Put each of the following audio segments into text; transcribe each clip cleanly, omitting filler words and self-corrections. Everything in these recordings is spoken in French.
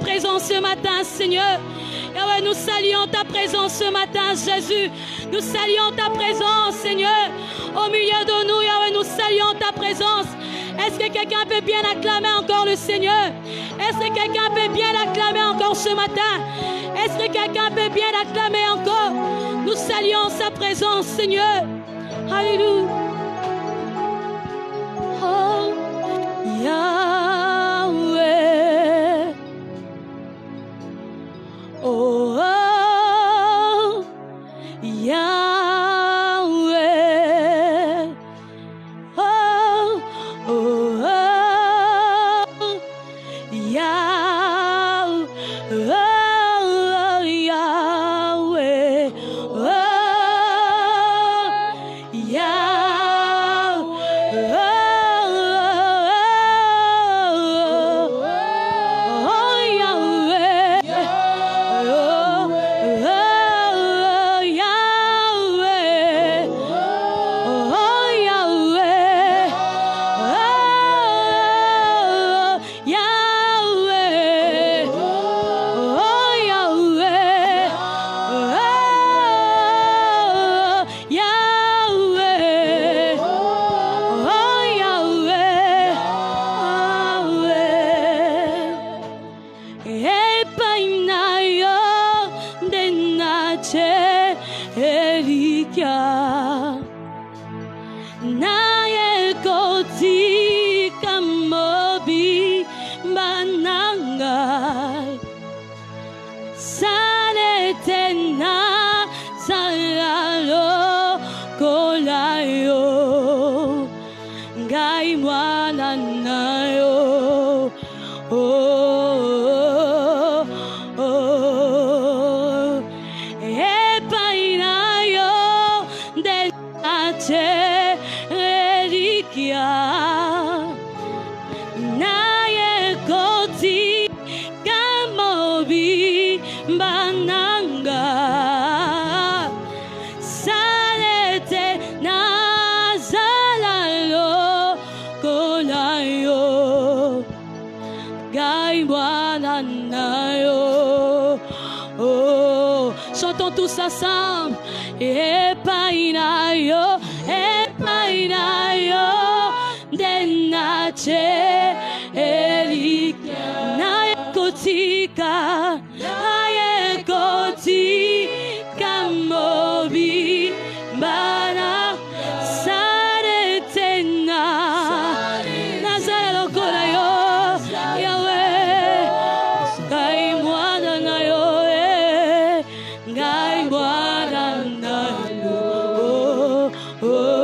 présence ce matin, Seigneur. Yahweh, nous saluons ta présence ce matin, Jésus. Nous saluons ta présence, Seigneur. Au milieu de nous, Yahweh, nous saluons ta présence. Est-ce que quelqu'un peut bien acclamer encore le Seigneur? Est-ce que quelqu'un peut bien acclamer encore ce matin? Est-ce que quelqu'un peut bien acclamer encore? Nous saluons sa présence, Seigneur. Alléluia. Oh, Yahweh. Oh, oh, Yahweh. Oh, oh, oh, Yahweh. Oh, Yahweh. Oh, naye kotika mobi banangai sale tena salalo kolayo ngai mwana nayo oh, oh, oh. Epai nayo denate naye koti kamobi bananga salete nazalalo kolayo gai mwana nayo. Oh, chantons tous ensemble. Epai nayo, epai nayo denache elika naye kotika mobi bana saretena nazala lokola yo Yahweh ngai mwana nayo ngai mwana nayo oh, oh.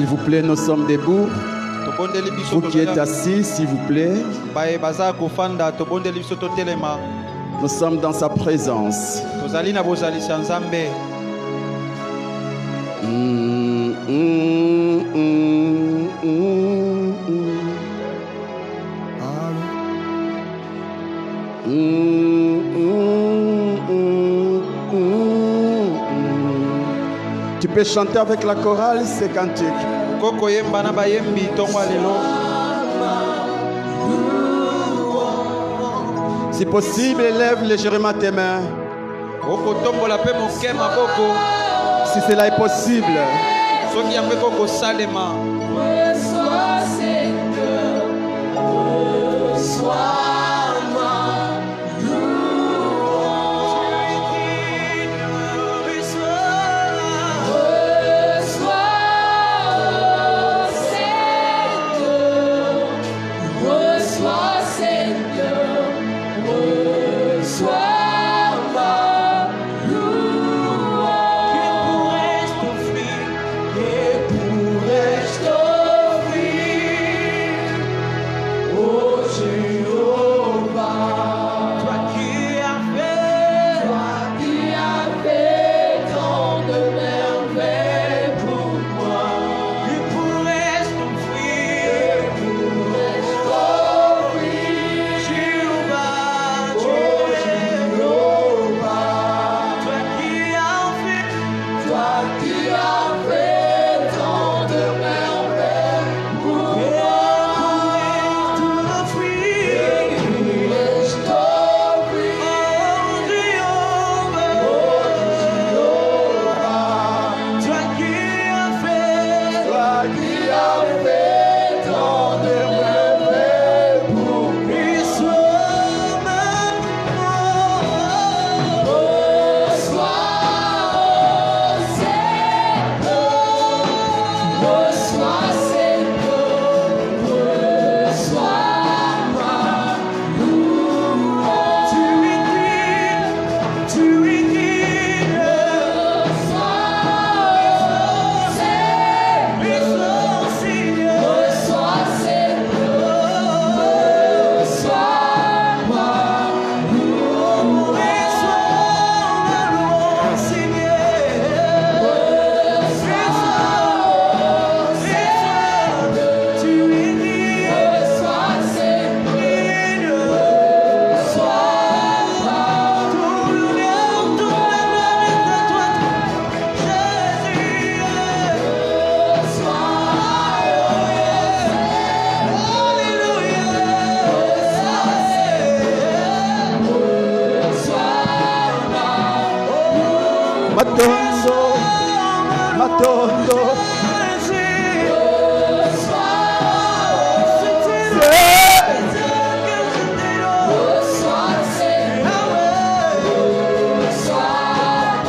vous plaît, nous sommes debout. Vous qui êtes assis, s'il vous plaît. Nous sommes dans sa présence. Tu peux chanter avec la chorale ces cantiques. Si possible, élève légèrement tes mains. Si cela est possible.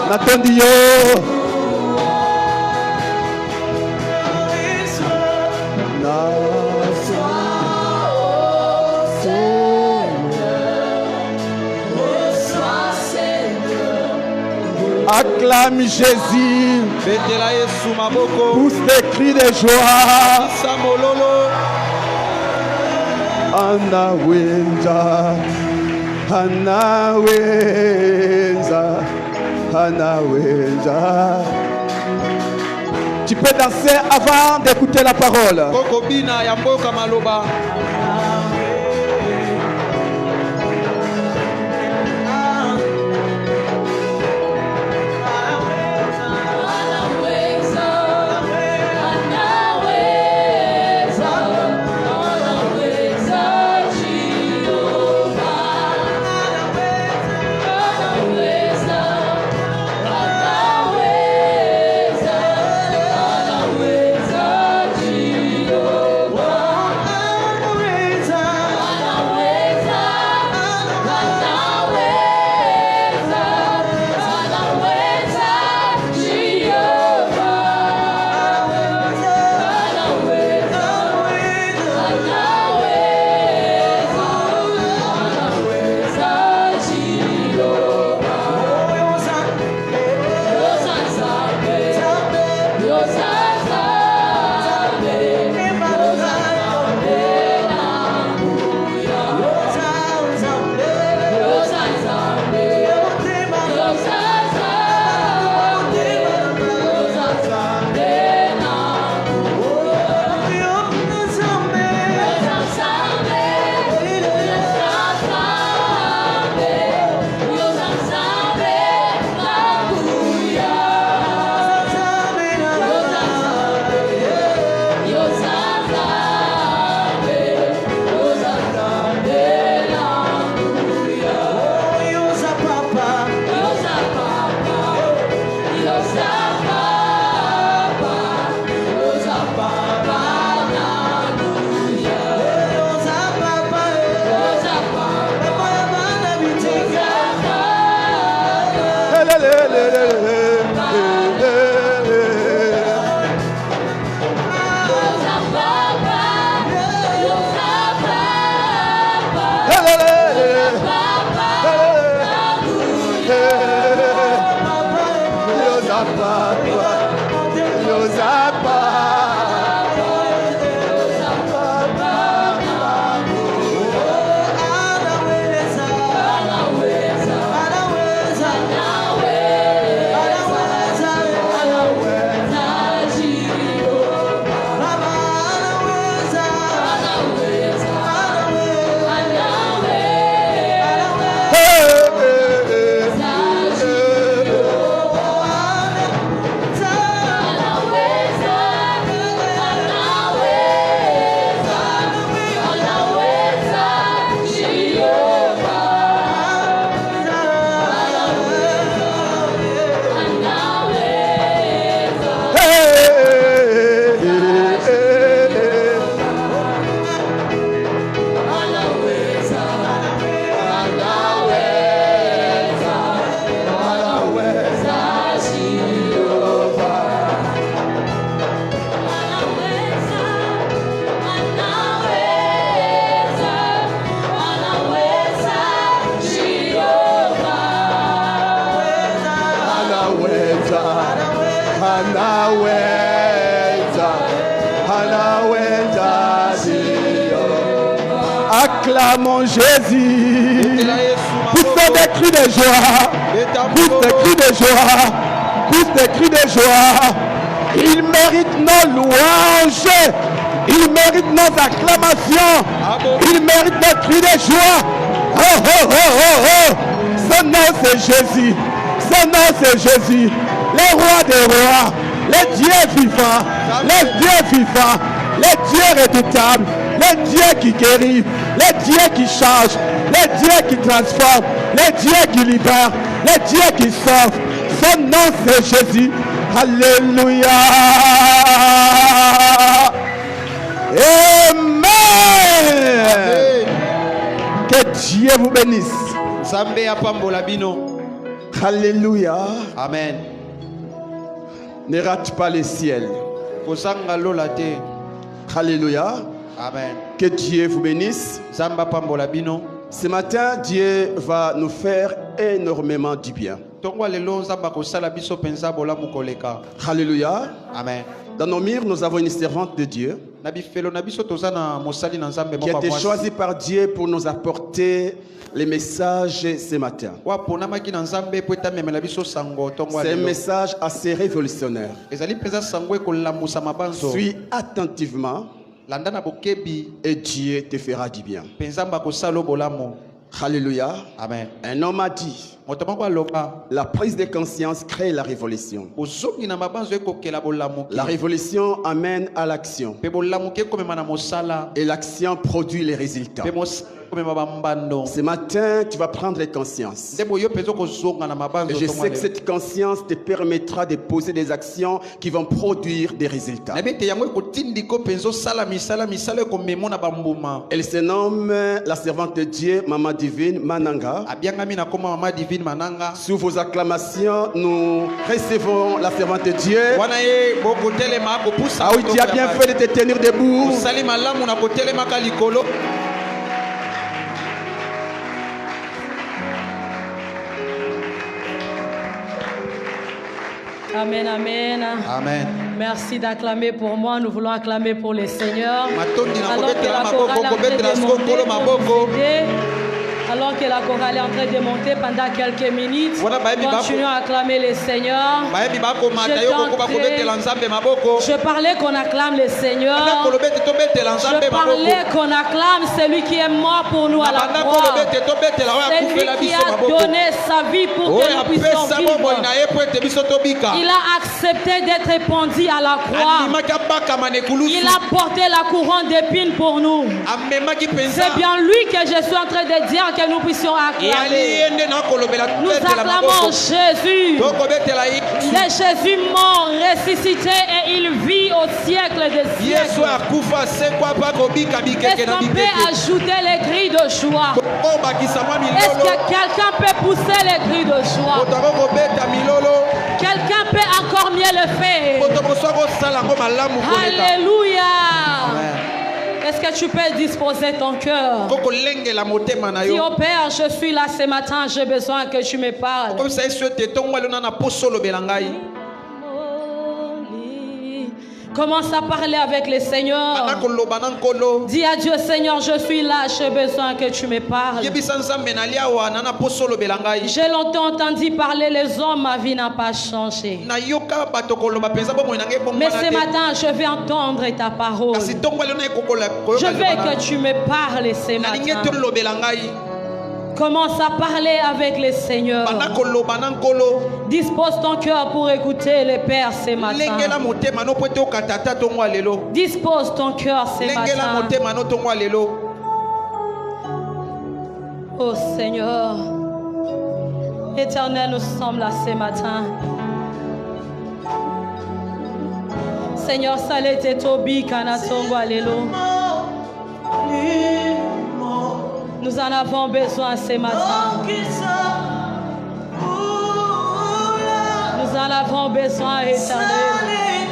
Natandio. Acclame Jésus. Pousse des cris de joie. Anaweza, anaweza, anaweza. Tu peux danser avant d'écouter la parole. Acclamons Jésus. Poussez des cris de joie. Poussez des cris de joie. Poussez des cris de joie. Il mérite nos louanges. Il mérite nos acclamations. Il mérite nos cris de joie. Oh, oh, oh, oh, oh. Son nom c'est Jésus. Son nom c'est Jésus. Le roi des rois. Le Dieu vivant. Le Dieu vivant. Le Dieu redoutable. Le Dieu qui guérit. Le Dieu qui change. Le Dieu qui transforme. Le Dieu qui libère. Le Dieu qui sauve. Son nom c'est Jésus. Alléluia. Amen. Que Dieu vous bénisse. Alléluia. Amen. Ne rate pas le ciel. Alléluia. Amen. Que Dieu vous bénisse. Ce matin, Dieu va nous faire énormément du bien. Alléluia. Amen. Dans nos murs, nous avons une servante de Dieu qui a été choisie par Dieu pour nous apporter les messages ce matin. C'est un message assez révolutionnaire. Suis attentivement et Dieu te fera du bien. Alléluia. Amen. Un homme a dit: la prise de conscience crée la révolution. La révolution amène à l'action. Et l'action produit les résultats. Ce matin, tu vas prendre conscience. Et je sais que cette conscience te permettra de poser des actions qui vont produire des résultats. Elle se nomme la servante de Dieu, Maman Divine Mananga. Sous vos acclamations, nous recevons la servante de Dieu. Ah oui, tu as bien fait de te tenir debout. Amen, amen. Amen. Merci d'acclamer pour moi. Nous voulons acclamer pour les seigneurs. Alors que la chorale est en train de monter pendant quelques minutes, continuons à acclamer les seigneurs. Je parlais qu'on acclame les seigneurs. Je parlais qu'on acclame celui qui est mort pour nous à la croix. Celui qui a donné sa vie pour que nous puissions vivre. Il a accepté d'être pendu à la croix. Il a porté la couronne d'épines pour nous. C'est bien lui que je suis en train de dire que nous puissions acclamer. Nous acclamons Jésus. Le Jésus mort, ressuscité et il vit au siècle des siècles. Est-ce qu'on peut ajouter les cris de joie? Est-ce que quelqu'un peut pousser les cris de joie? Quelqu'un peut encore mieux le faire? Alléluia. Est-ce que tu peux disposer ton cœur? Dis au Père, je suis là ce matin, j'ai besoin que tu me parles. Commence à parler avec le Seigneur. Dis à Dieu, Seigneur, je suis là, j'ai besoin que tu me parles. J'ai longtemps entendu parler les hommes, ma vie n'a pas changé. Mais ce matin, je vais entendre ta parole. Je veux que tu me parles ce matin. Commence à parler avec le Seigneur. Dispose ton cœur pour écouter le Père ce matin. Dispose ton cœur ce matin. Oh Seigneur, Éternel, nous sommes là ce matin. Seigneur, salete tobi kanatongo alelo. Nous en avons besoin ce matin. Nous en avons besoin, Éternel.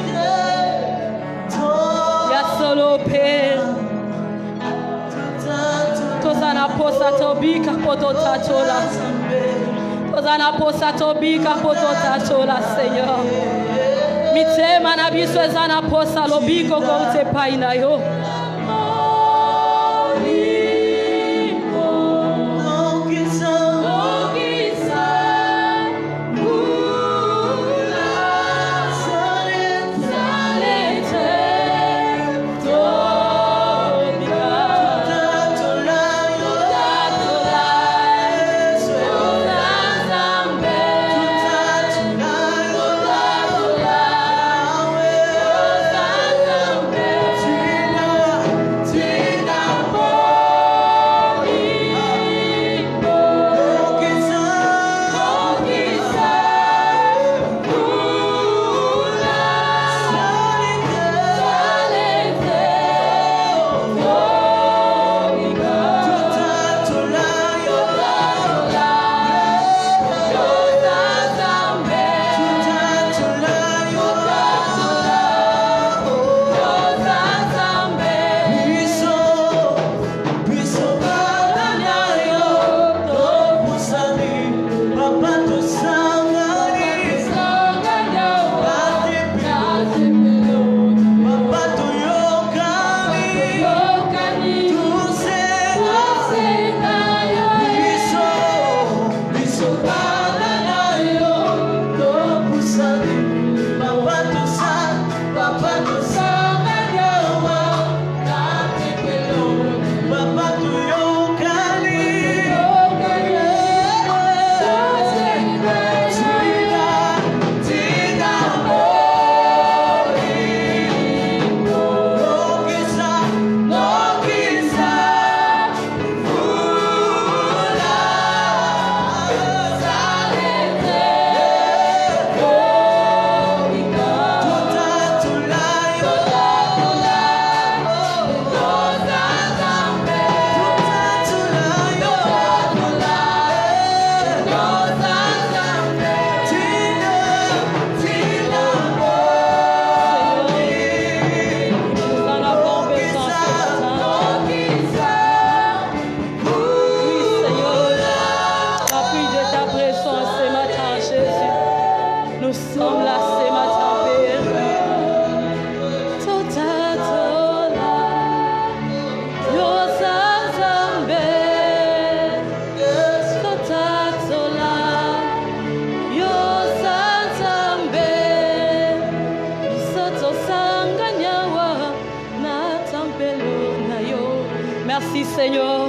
Ya solo Père. Tozana posa tobi kapoto tatola. Tozana posa tobi kapoto tatola, Seigneur. Mite manabiso zana posa lobi koko te paina yo. Seigneur.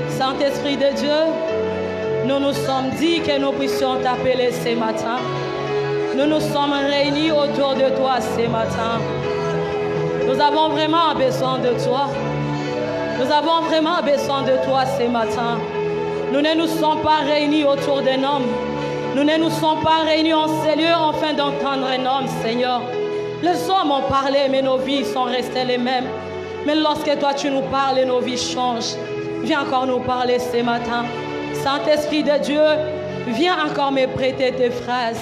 Saint-Esprit de Dieu, nous nous sommes dit que nous puissions t'appeler ce matin. Nous nous sommes réunis autour de toi ce matin. Nous avons vraiment besoin de toi. Nous avons vraiment besoin de toi ce matin. Nous ne nous sommes pas réunis autour d'un homme. Nous ne nous sommes pas réunis en ces lieux afin d'entendre un homme, Seigneur. Les hommes ont parlé, mais nos vies sont restées les mêmes. Mais lorsque toi tu nous parles, nos vies changent. Viens encore nous parler ce matin. Saint-Esprit de Dieu, viens encore me prêter tes phrases.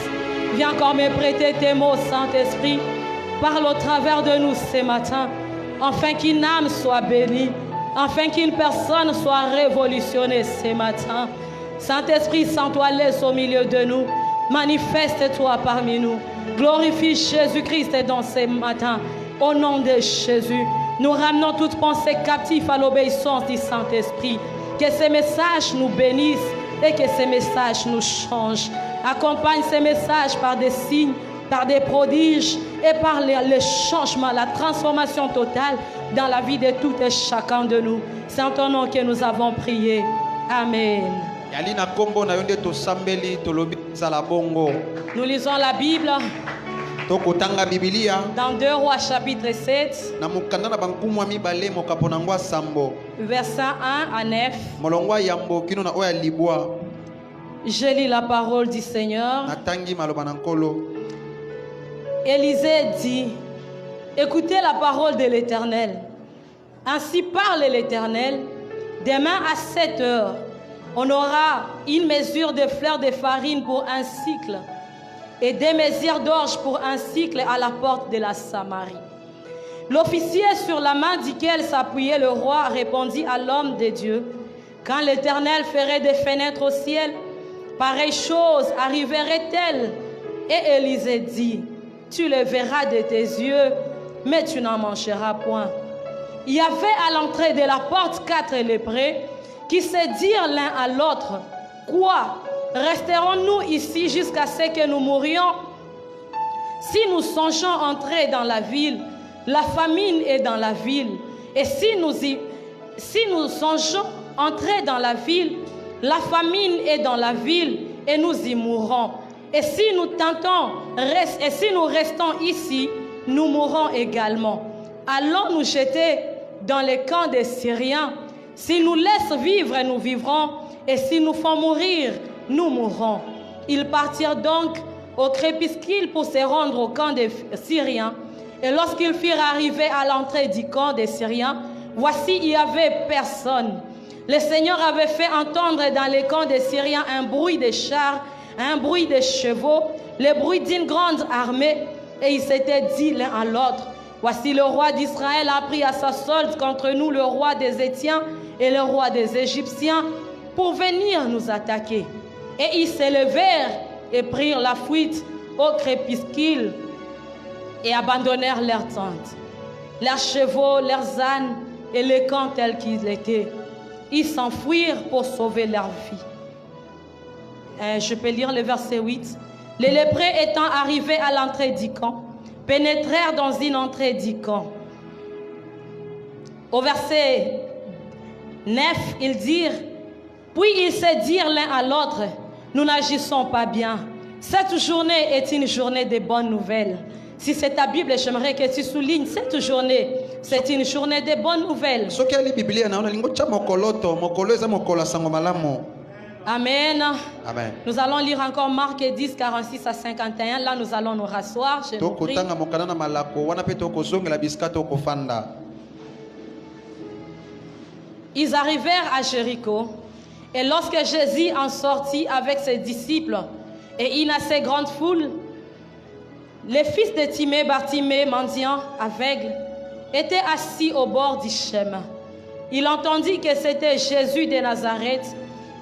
Viens encore me prêter tes mots, Saint-Esprit. Parle au travers de nous ce matin, afin qu'une âme soit bénie, afin qu'une personne soit révolutionnée ce matin. Saint-Esprit, sens-toi l'aise au milieu de nous. Manifeste-toi parmi nous. Glorifie Jésus-Christ dans ce matin. Au nom de Jésus, nous ramenons toute pensée captive à l'obéissance du Saint-Esprit. Que ces messages nous bénissent et que ces messages nous changent. Accompagne ces messages par des signes, par des prodiges et par le changement, la transformation totale dans la vie de tout et chacun de nous. C'est en ton nom que nous avons prié. Amen. Nous lisons la Bible dans 2 Rois chapitre 7, versets 1 à 9. Je lis la parole du Seigneur. Élisée dit: écoutez la parole de l'Éternel. Ainsi parle l'Éternel: demain à 7 heures, on aura une mesure de fleurs de farine pour un cycle et 2 mesures d'orge pour un cycle à la porte de la Samarie. L'officier sur la main duquel s'appuyait le roi répondit à l'homme de Dieu: quand l'Éternel ferait des fenêtres au ciel, pareille chose arriverait-elle? Et Élisée dit: tu le verras de tes yeux, mais tu n'en mangeras point. Il y avait à l'entrée de la porte 4 lépreux qui se dirent l'un à l'autre: quoi? Resterons-nous ici jusqu'à ce que nous mourions? Si nous songeons entrer dans la ville, la famine est dans la ville. Et si nous songeons entrer dans la ville, la famine est dans la ville et nous y mourrons. Et si nous restons ici, nous mourrons également. Allons nous jeter dans les camps des Syriens. S'ils nous laissent vivre, nous vivrons. Et s'ils nous font mourir, nous mourrons. Ils partirent donc au crépuscule pour se rendre au camp des Syriens. Et lorsqu'ils furent arrivés à l'entrée du camp des Syriens, voici, il n'y avait personne. Le Seigneur avait fait entendre dans les camps des Syriens un bruit de chars, un bruit de chevaux, le bruit d'une grande armée. Et ils s'étaient dit l'un à l'autre: voici, le roi d'Israël a pris à sa solde contre nous le roi des Étiens et le roi des Égyptiens pour venir nous attaquer. Et ils s'élevèrent et prirent la fuite au crépuscule et abandonnèrent leurs tentes, leurs chevaux, leurs ânes et le camp tel qu'il était. Ils s'enfuirent pour sauver leur vie. Je peux lire le verset 8. Les lépreux étant arrivés à l'entrée du camp, pénétrèrent dans une entrée du camp. Au verset 9, ils dirent: puis ils se dirent l'un à l'autre: nous n'agissons pas bien. Cette journée est une journée de bonnes nouvelles. Si c'est ta Bible, j'aimerais que tu soulignes cette journée. C'est une journée de bonnes nouvelles. Amen. Amen. Nous allons lire encore Marc 10, 46 à 51. Là, nous allons nous rasseoir. Je nous prie. Ils arrivèrent à Jéricho. Et lorsque Jésus en sortit avec ses disciples et une assez grande foule, les fils de Timée, Bartimée, mendiant, aveugle, étaient assis au bord du chemin. Il entendit que c'était Jésus de Nazareth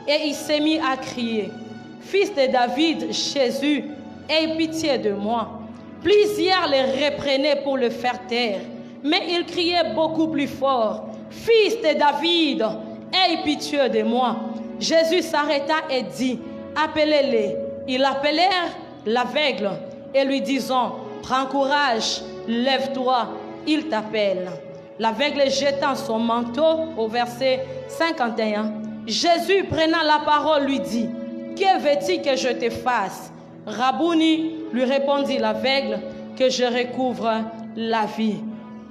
et il s'est mis à crier: Fils de David, Jésus, aie pitié de moi. Plusieurs les reprenaient pour le faire taire, mais il criait beaucoup plus fort: Fils de David, aie pitié de moi. Jésus s'arrêta et dit: appelez-les. Ils appelèrent l'aveugle et lui disant: prends courage, lève-toi, il t'appelle. L'aveugle jetant son manteau au verset 51. Jésus prenant la parole lui dit, que veux-tu que je te fasse? Rabouni, lui répondit l'aveugle, que je recouvre la vie.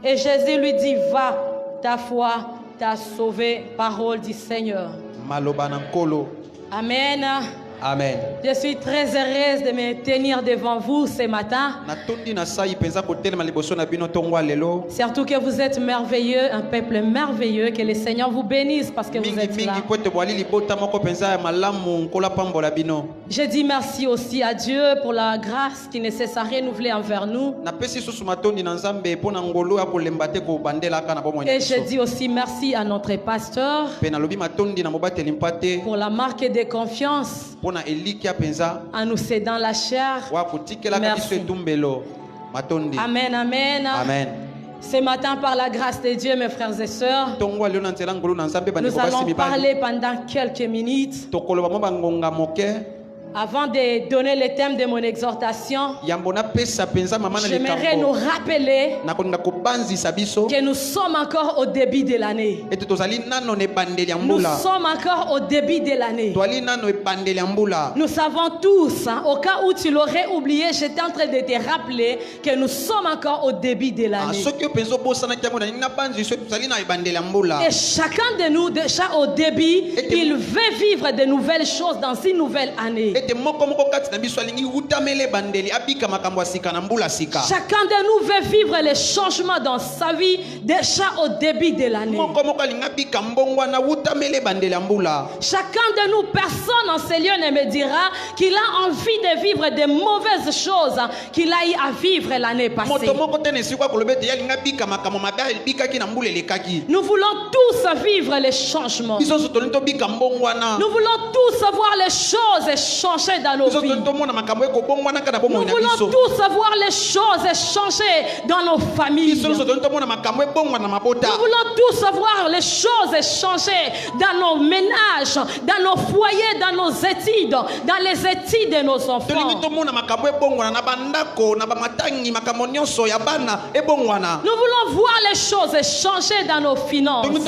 Et Jésus lui dit, va, ta foi t'a sauvé. Parole du Seigneur. Amen. Amen. Je suis très heureuse de me tenir devant vous ce matin. Surtout que vous êtes merveilleux, un peuple merveilleux. Que le Seigneur vous bénisse parce que vous êtes là. Je dis merci aussi à Dieu pour la grâce qui ne cesse à renouveler envers nous. Et je dis aussi merci à notre pasteur pour la marque de confiance en nous cédant la chair. Merci. Amen, amen. Amen. Ce matin, par la grâce de Dieu, mes frères et sœurs, nous allons parler pendant quelques minutes. Avant de donner le thème de mon exhortation, j'aimerais nous rappeler que nous sommes encore au début de l'année. Nous sommes encore au début de l'année. Nous savons tous, hein, au cas où tu l'aurais oublié, j'étais en train de te rappeler que nous sommes encore au début de l'année. Et chacun de nous, déjà au début, il veut vivre de nouvelles choses dans une nouvelle année. Chacun de nous veut vivre les changements dans sa vie déjà au début de l'année. Chacun de nous, personne en ce lieu ne me dira qu'il a envie de vivre de mauvaises choses qu'il a eu à vivre l'année passée. Nous voulons tous vivre les changements. Nous voulons tous voir les choses changer dans nos vies. Nous voulons tous voir les choses changer dans nos familles. Nous voulons tous voir les choses changer dans nos ménages, dans nos foyers, dans nos études, dans les études de nos enfants. Nous voulons voir les choses changer dans nos finances. Nous ne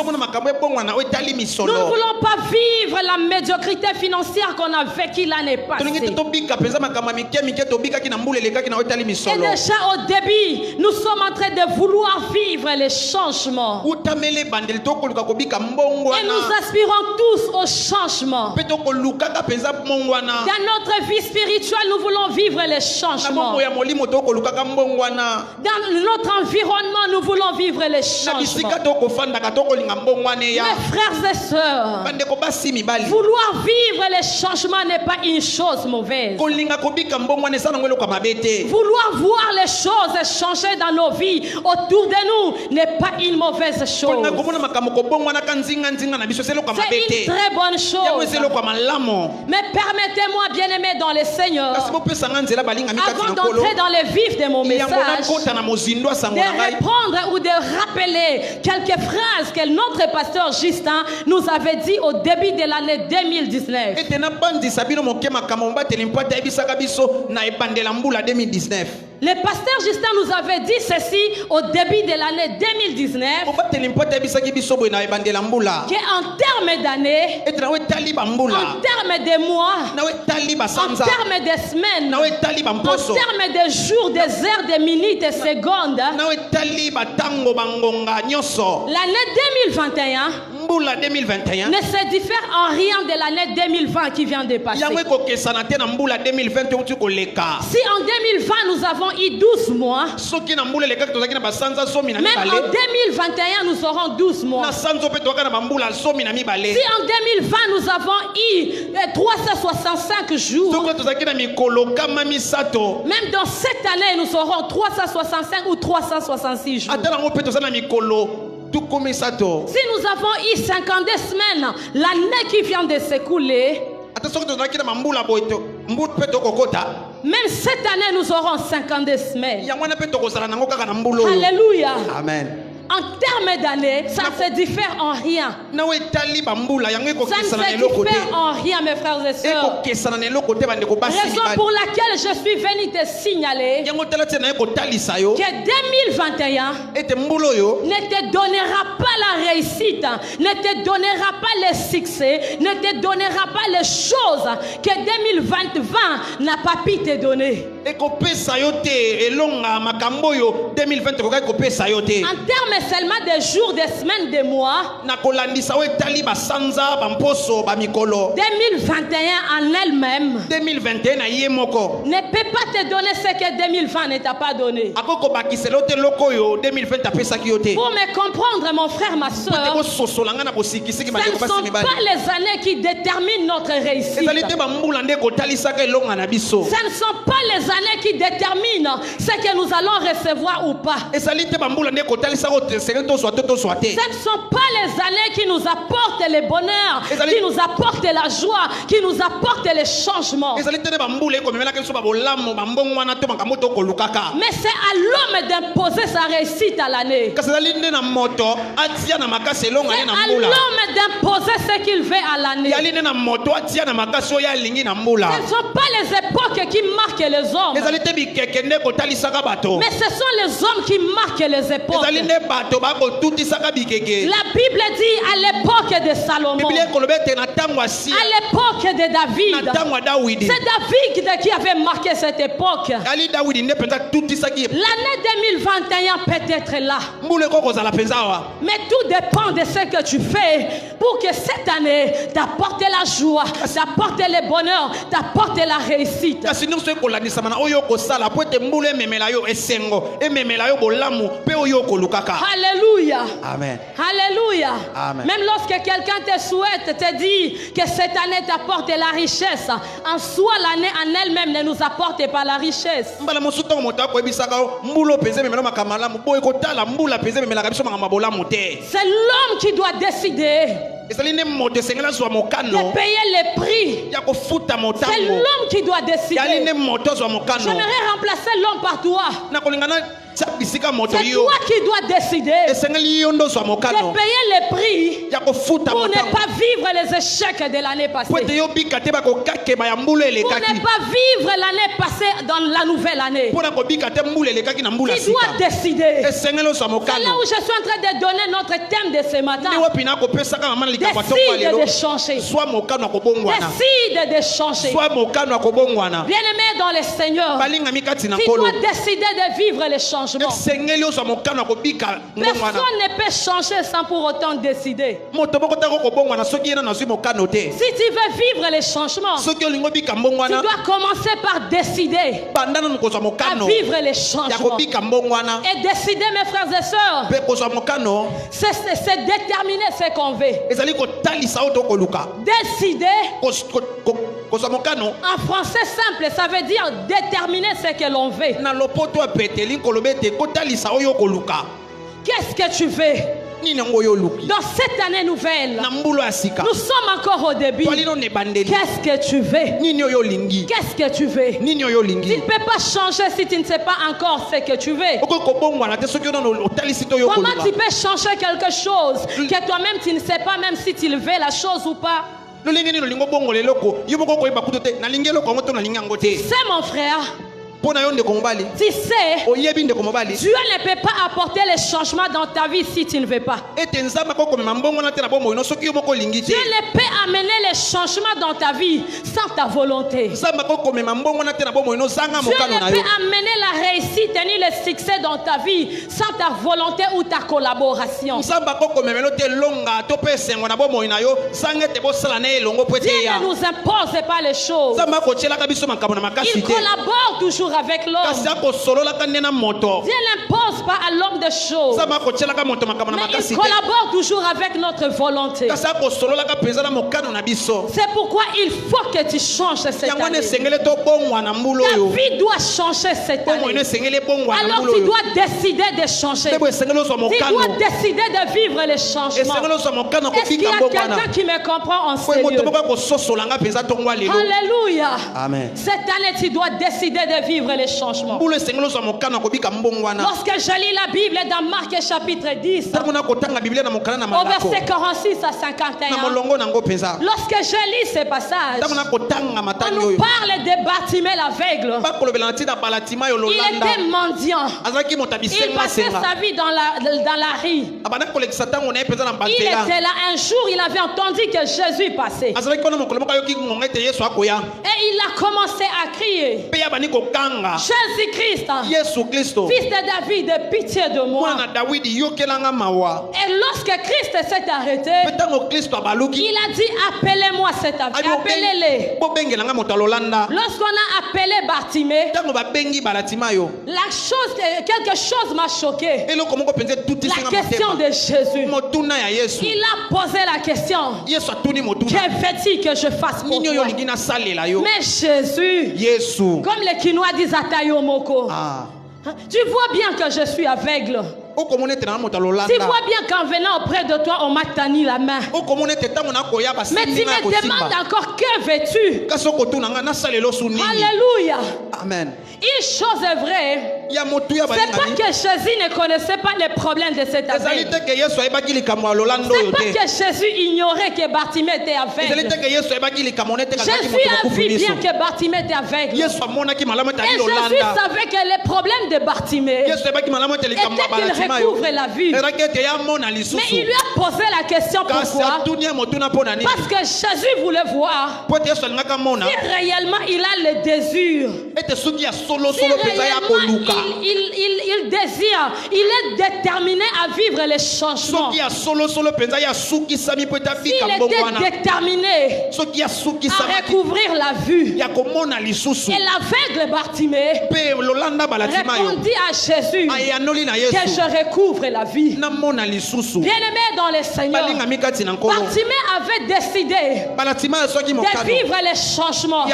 voulons pas vivre la médiocrité financière qu'on a vécue l'année passée. Et déjà au début, nous sommes en train de vouloir vivre les changements. Et nous aspirons tous au changement. Dans notre vie spirituelle, nous voulons vivre les changements. Dans notre environnement, nous voulons vivre les changements. Mes frères et sœurs, vouloir vivre les changements n'est pas une chose mauvaise. Vouloir voir les choses changer dans nos vies autour de nous n'est pas une mauvaise chose. C'est une très bonne chose. Mais permettez-moi, bien-aimés dans le Seigneur, avant d'entrer dans le vif de mon message, de répondre ou de rappeler quelques phrases que notre pasteur Justin nous avait dit au début de l'année 2019. Le pasteur Justin nous avait dit ceci au début de l'année 2019, qu'en termes d'années, en termes de mois, en termes de semaines, en termes de jours, des heures, des minutes, des secondes, l'année 2021 ne se diffère en rien de l'année 2020 qui vient de passer. Si en 2020 nous avons eu 12 mois, même en 2021 nous aurons 12 mois. Si en 2020 nous avons eu 365 jours, même dans cette année nous aurons 365 ou 366 jours. Si nous avons eu 52 semaines, l'année qui vient de s'écouler, même cette année nous aurons 52 semaines. Alléluia. Amen. En termes d'années, ça ne se diffère en rien. Ça ne se diffère en rien, mes frères et sœurs. Raison pour laquelle je suis venu te signaler que 2021 ne te donnera pas la réussite, ne te donnera pas le succès, ne te donnera pas les choses que 2020 n'a pas pu te donner. En termes seulement des jours, des semaines, des mois, 2021 en elle-même ne peut pas te donner ce que 2020 ne t'a pas donné. Pour me comprendre, mon frère, ma soeur, ce ne sont pas les années qui déterminent notre réussite. Ce ne sont pas les années qui déterminent ce que nous allons recevoir ou pas. Ce ne sont pas les années qui nous apportent le bonheur, qui nous apportent la joie, qui nous apportent les changements. Mais c'est à l'homme d'imposer sa réussite à l'année. C'est à l'homme d'imposer ce qu'il veut à l'année. Ce ne sont pas les époques qui marquent les hommes, mais ce sont les hommes qui marquent les époques. La Bible dit à l'époque de Salomon, à l'époque de David, c'est David qui avait marqué cette époque. L'année 2021 peut être là, mais tout dépend de ce que tu fais pour que cette année t'apporte la joie, t'apporte le bonheur, t'apporte la réussite. Alléluia. Amen. Alléluia. Amen. Même lorsque quelqu'un te souhaite, te dit que cette année t'apporte la richesse, en soi l'année en elle-même ne nous apporte pas la richesse. C'est l'homme qui doit décider de payer les prix. C'est l'homme qui doit décider. J'aimerais remplacer l'homme par toi. C'est toi qui dois décider de payer les prix pour ne pas vivre les échecs de l'année passée, pour ne pas vivre l'année passée dans la nouvelle année. Tu dois décider. C'est là où je suis en train de donner notre thème de ce matin. Décide de changer. Décide de changer. Bien-aimé dans le Seigneur, tu dois décider de vivre les changements. Personne ne peut changer sans pour autant décider. Si tu veux vivre les changements, tu dois commencer par décider à vivre les changements. Et décider, mes frères et sœurs, c'est déterminer ce qu'on veut. Décider, en français simple, ça veut dire déterminer ce que l'on veut. Qu'est-ce que tu veux? Dans cette année nouvelle, nous sommes encore au début. Qu'est-ce que tu veux? Qu'est-ce que tu veux? Tu ne peux pas changer si tu ne sais pas encore ce que tu veux. Comment tu peux changer quelque chose que toi-même tu ne sais pas même si tu veux la chose ou pas? C'est mon frère. Tu sais, Dieu ne peut pas apporter les changements dans ta vie si tu ne veux pas. Dieu ne peut amener les changements dans ta vie sans ta volonté. Dieu ne peut amener la réussite ni le succès dans ta vie sans ta volonté ou ta collaboration. Dieu ne nous impose pas les choses. Il collabore toujours avec l'homme. Dieu n'impose pas à l'homme des choses, mais il collabore toujours avec notre volonté. C'est pourquoi il faut que tu changes cette année. Ta vie doit changer cette année. Alors tu dois décider de changer. Tu dois décider de vivre les changements. Est-ce qu'il y a quelqu'un qui me comprend en sérieux? Alléluia. Amen. Cette année tu dois décider de vivre vivre les changements. Lorsque je lis la Bible dans Marc chapitre 10, au verset 46 à 51, lorsque je lis ces passages, on nous parle de Bartimée l'aveugle. Il était mendiant. Il passait sa vie dans la rue. Il était là un jour, il avait entendu que Jésus passait. Et il a commencé à crier, Jésus-Christ, fils de David, aie pitié de moi. Et lorsque Christ s'est arrêté, il a dit, appelez-moi cet aveugle, appelez-les. Lorsqu'on a appelé Bartimée, quelque chose m'a choqué. La question de Jésus. Il a posé la question, que fait-il que je fasse pour toi? Mais Jésus, comme les Quinois disent à Tayomoko, tu vois bien que je suis aveugle. Tu vois bien qu'en venant auprès de toi, on m'a tenu la main. Mais tu me demandes encore, que veux-tu? Alléluia. Amen. Une chose est vraie, c'est pas que Jésus ne connaissait pas les problèmes de cet aveugle. C'est pas que Jésus ignorait que Bartimée était aveugle. Jésus a vu bien que Bartimée était aveugle. Et Jésus savait que les problèmes de Bartimée étaient qu'il recouvre la vue. Mais il lui a posé la question pourquoi? Parce que Jésus voulait voir si réellement il a le désir. Si réellement il désire, il est déterminé à vivre les changements. S'il était déterminé à recouvrir la vue. Et l'aveugle Bartimée répondit à Jésus que je recouvre la vie. Bien-aimé dans le Seigneur, Bartimée avait décidé de vivre les changements.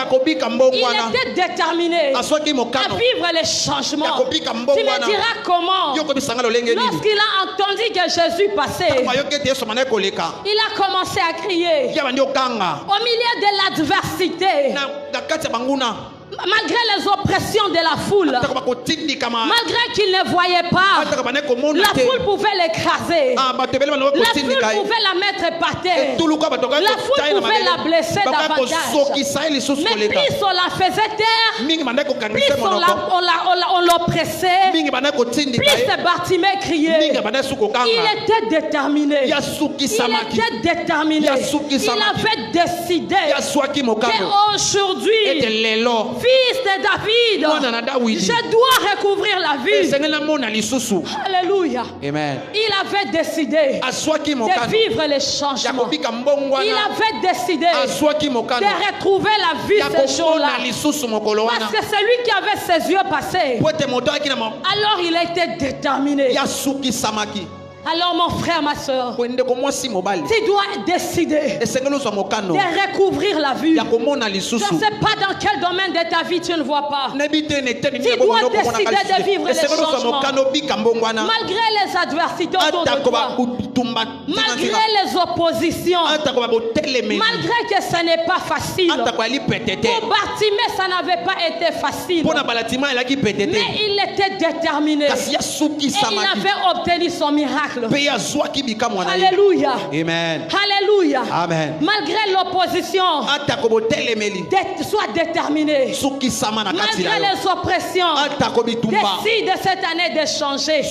Il était déterminé à vivre les changements. Tu me diras comment? Lorsqu'il a entendu que Jésus passait, il a commencé à crier au milieu de l'adversité. Malgré les oppressions de la foule, malgré qu'il ne voyait pas, la foule pouvait l'écraser, la foule pouvait la mettre par terre, la foule pouvait la blesser davantage. Mais plus on la faisait taire, plus on l'oppressait, plus Bartimée criait. Il était déterminé. Il avait décidé qu'aujourd'hui, fils de David, je dois recouvrir la vie. Alléluia. Amen. Il avait décidé de vivre les changements. Il avait décidé de retrouver la vie ce jour-là. Parce que celui qui avait ses yeux passés, alors il était déterminé. Alors mon frère, ma soeur, tu dois décider de recouvrir la vue. Je ne sais pas dans quel domaine de ta vie tu ne vois pas. Tu dois décider de vivre les changements. Malgré les adversités autour de toi, malgré les oppositions, malgré que ce n'est pas facile. Pour Bartimée, ça n'avait pas été facile. Mais il était déterminé. Et il avait obtenu son miracle. Alléluia. Amen. Alléluia. Amen. Malgré l'opposition, sois déterminé. Malgré les oppressions, décide cette année de changer.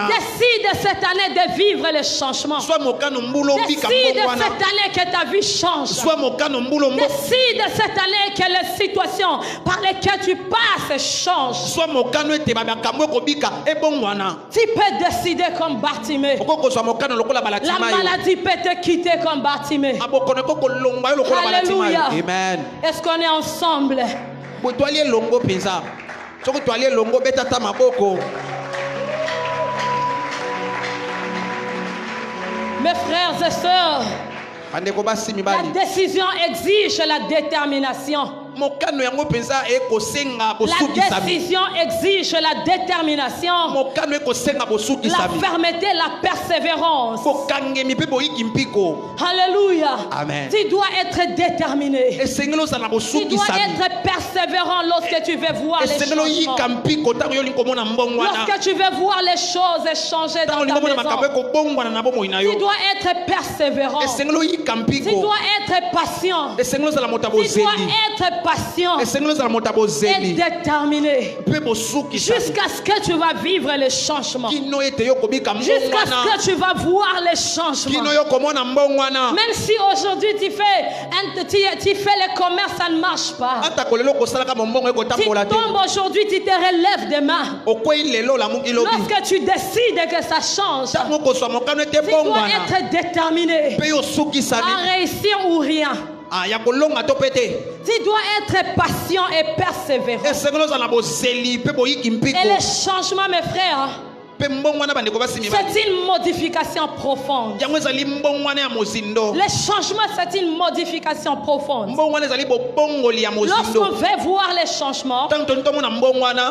Décide cette année de vivre les changements. Décide cette année que ta vie change. Décide cette année que les situations par lesquelles tu passes changent. Tu peux décider comme Bartimée. La maladie peut te quitter comme Bartimée. Alléluia. Amen. Est-ce qu'on est ensemble? Mes frères et sœurs, la décision exige la détermination. La décision exige la détermination, la fermeté, la persévérance. Alléluia. Amen. Tu dois être déterminé. Tu dois être persévérant lorsque tu veux voir les changements. Lorsque tu veux voir les choses changer dans ta maison. Tu dois être persévérant. Tu dois être patient. Tu dois être patient et déterminé jusqu'à ce que tu vas vivre les changements. Jusqu'à ce que tu vas voir les changements. Même si aujourd'hui tu fais le commerce, ça ne marche pas. Tu tombes aujourd'hui, tu te relèves demain. Lorsque tu décides que ça change, tu dois être déterminé à réussir ou rien. Tu dois être patient et persévérant. Et les changements, mes frères, c'est une modification profonde. Les changements, c'est une modification profonde. Lorsqu'on veut voir les changements,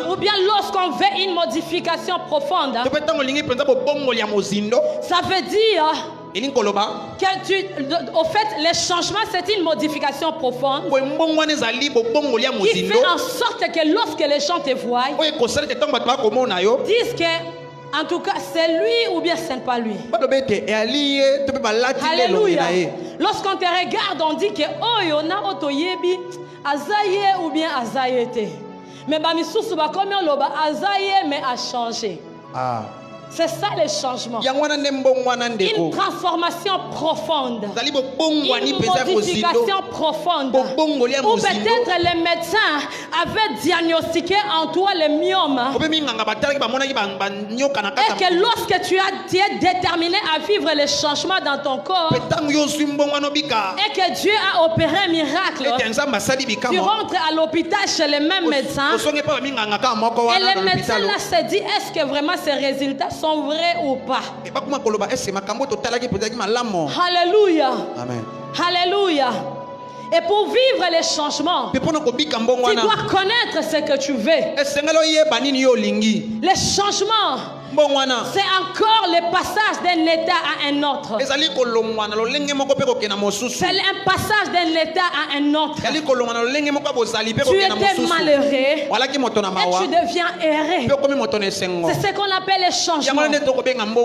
ou bien lorsqu'on veut une modification profonde, ça veut dire au fait, les changements, c'est une modification profonde qui fait en sorte que lorsque les gens te voient, disent que, en tout cas, c'est lui ou bien ce n'est pas lui. Alléluia. Lorsqu'on te regarde, on dit que oh, yona otoyebi azaye ou bien azayete. Mais bamisousu ba comme on loba azaye mais a changé. C'est ça le changement. Une transformation profonde. Une modification profonde. Ou peut-être les médecins avaient diagnostiqué en toi le myome. Et que lorsque tu es déterminé à vivre les changements dans ton corps, et que Dieu a opéré un miracle, tu rentres à l'hôpital chez les mêmes médecins. Et les médecins là se disent, est-ce que vraiment ces résultats sont vrais ou pas? Alléluia. Amen. Alléluia. Et pour vivre les changements, tu dois connaître ce que tu veux. Les changements, c'est encore le passage d'un état à un autre. C'est un passage d'un état à un autre. Tu étais malheureux et tu deviens heureux. C'est ce qu'on appelle les changements.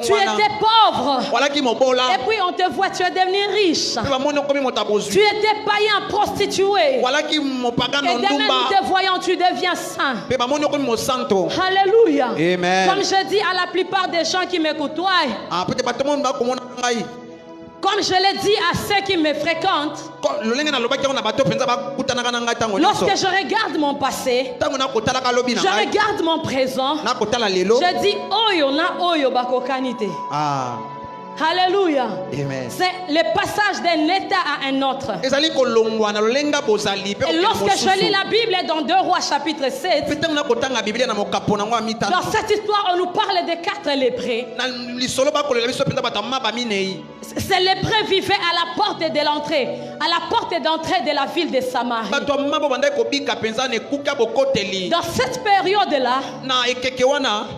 Tu étais pauvre et puis on te voit, tu es devenu riche. Tu étais païen, prostitué, et demain nous te voyons, tu deviens saint. Alléluia. Amen. Comme je dis à la plupart des gens qui me côtoient, comme je l'ai dit à ceux qui me fréquentent, lorsque je regarde mon passé, je regarde mon présent, je dis oyo na oyo bakokanite. Alléluia. C'est le passage d'un état à un autre. Et lorsque je lis la Bible dans 2 Rois chapitre 7, dans cette histoire on nous parle de 4 lépreux. Ces lépreux vivaient à la porte de l'entrée, à la porte d'entrée de la ville de Samarie. Dans cette période-là,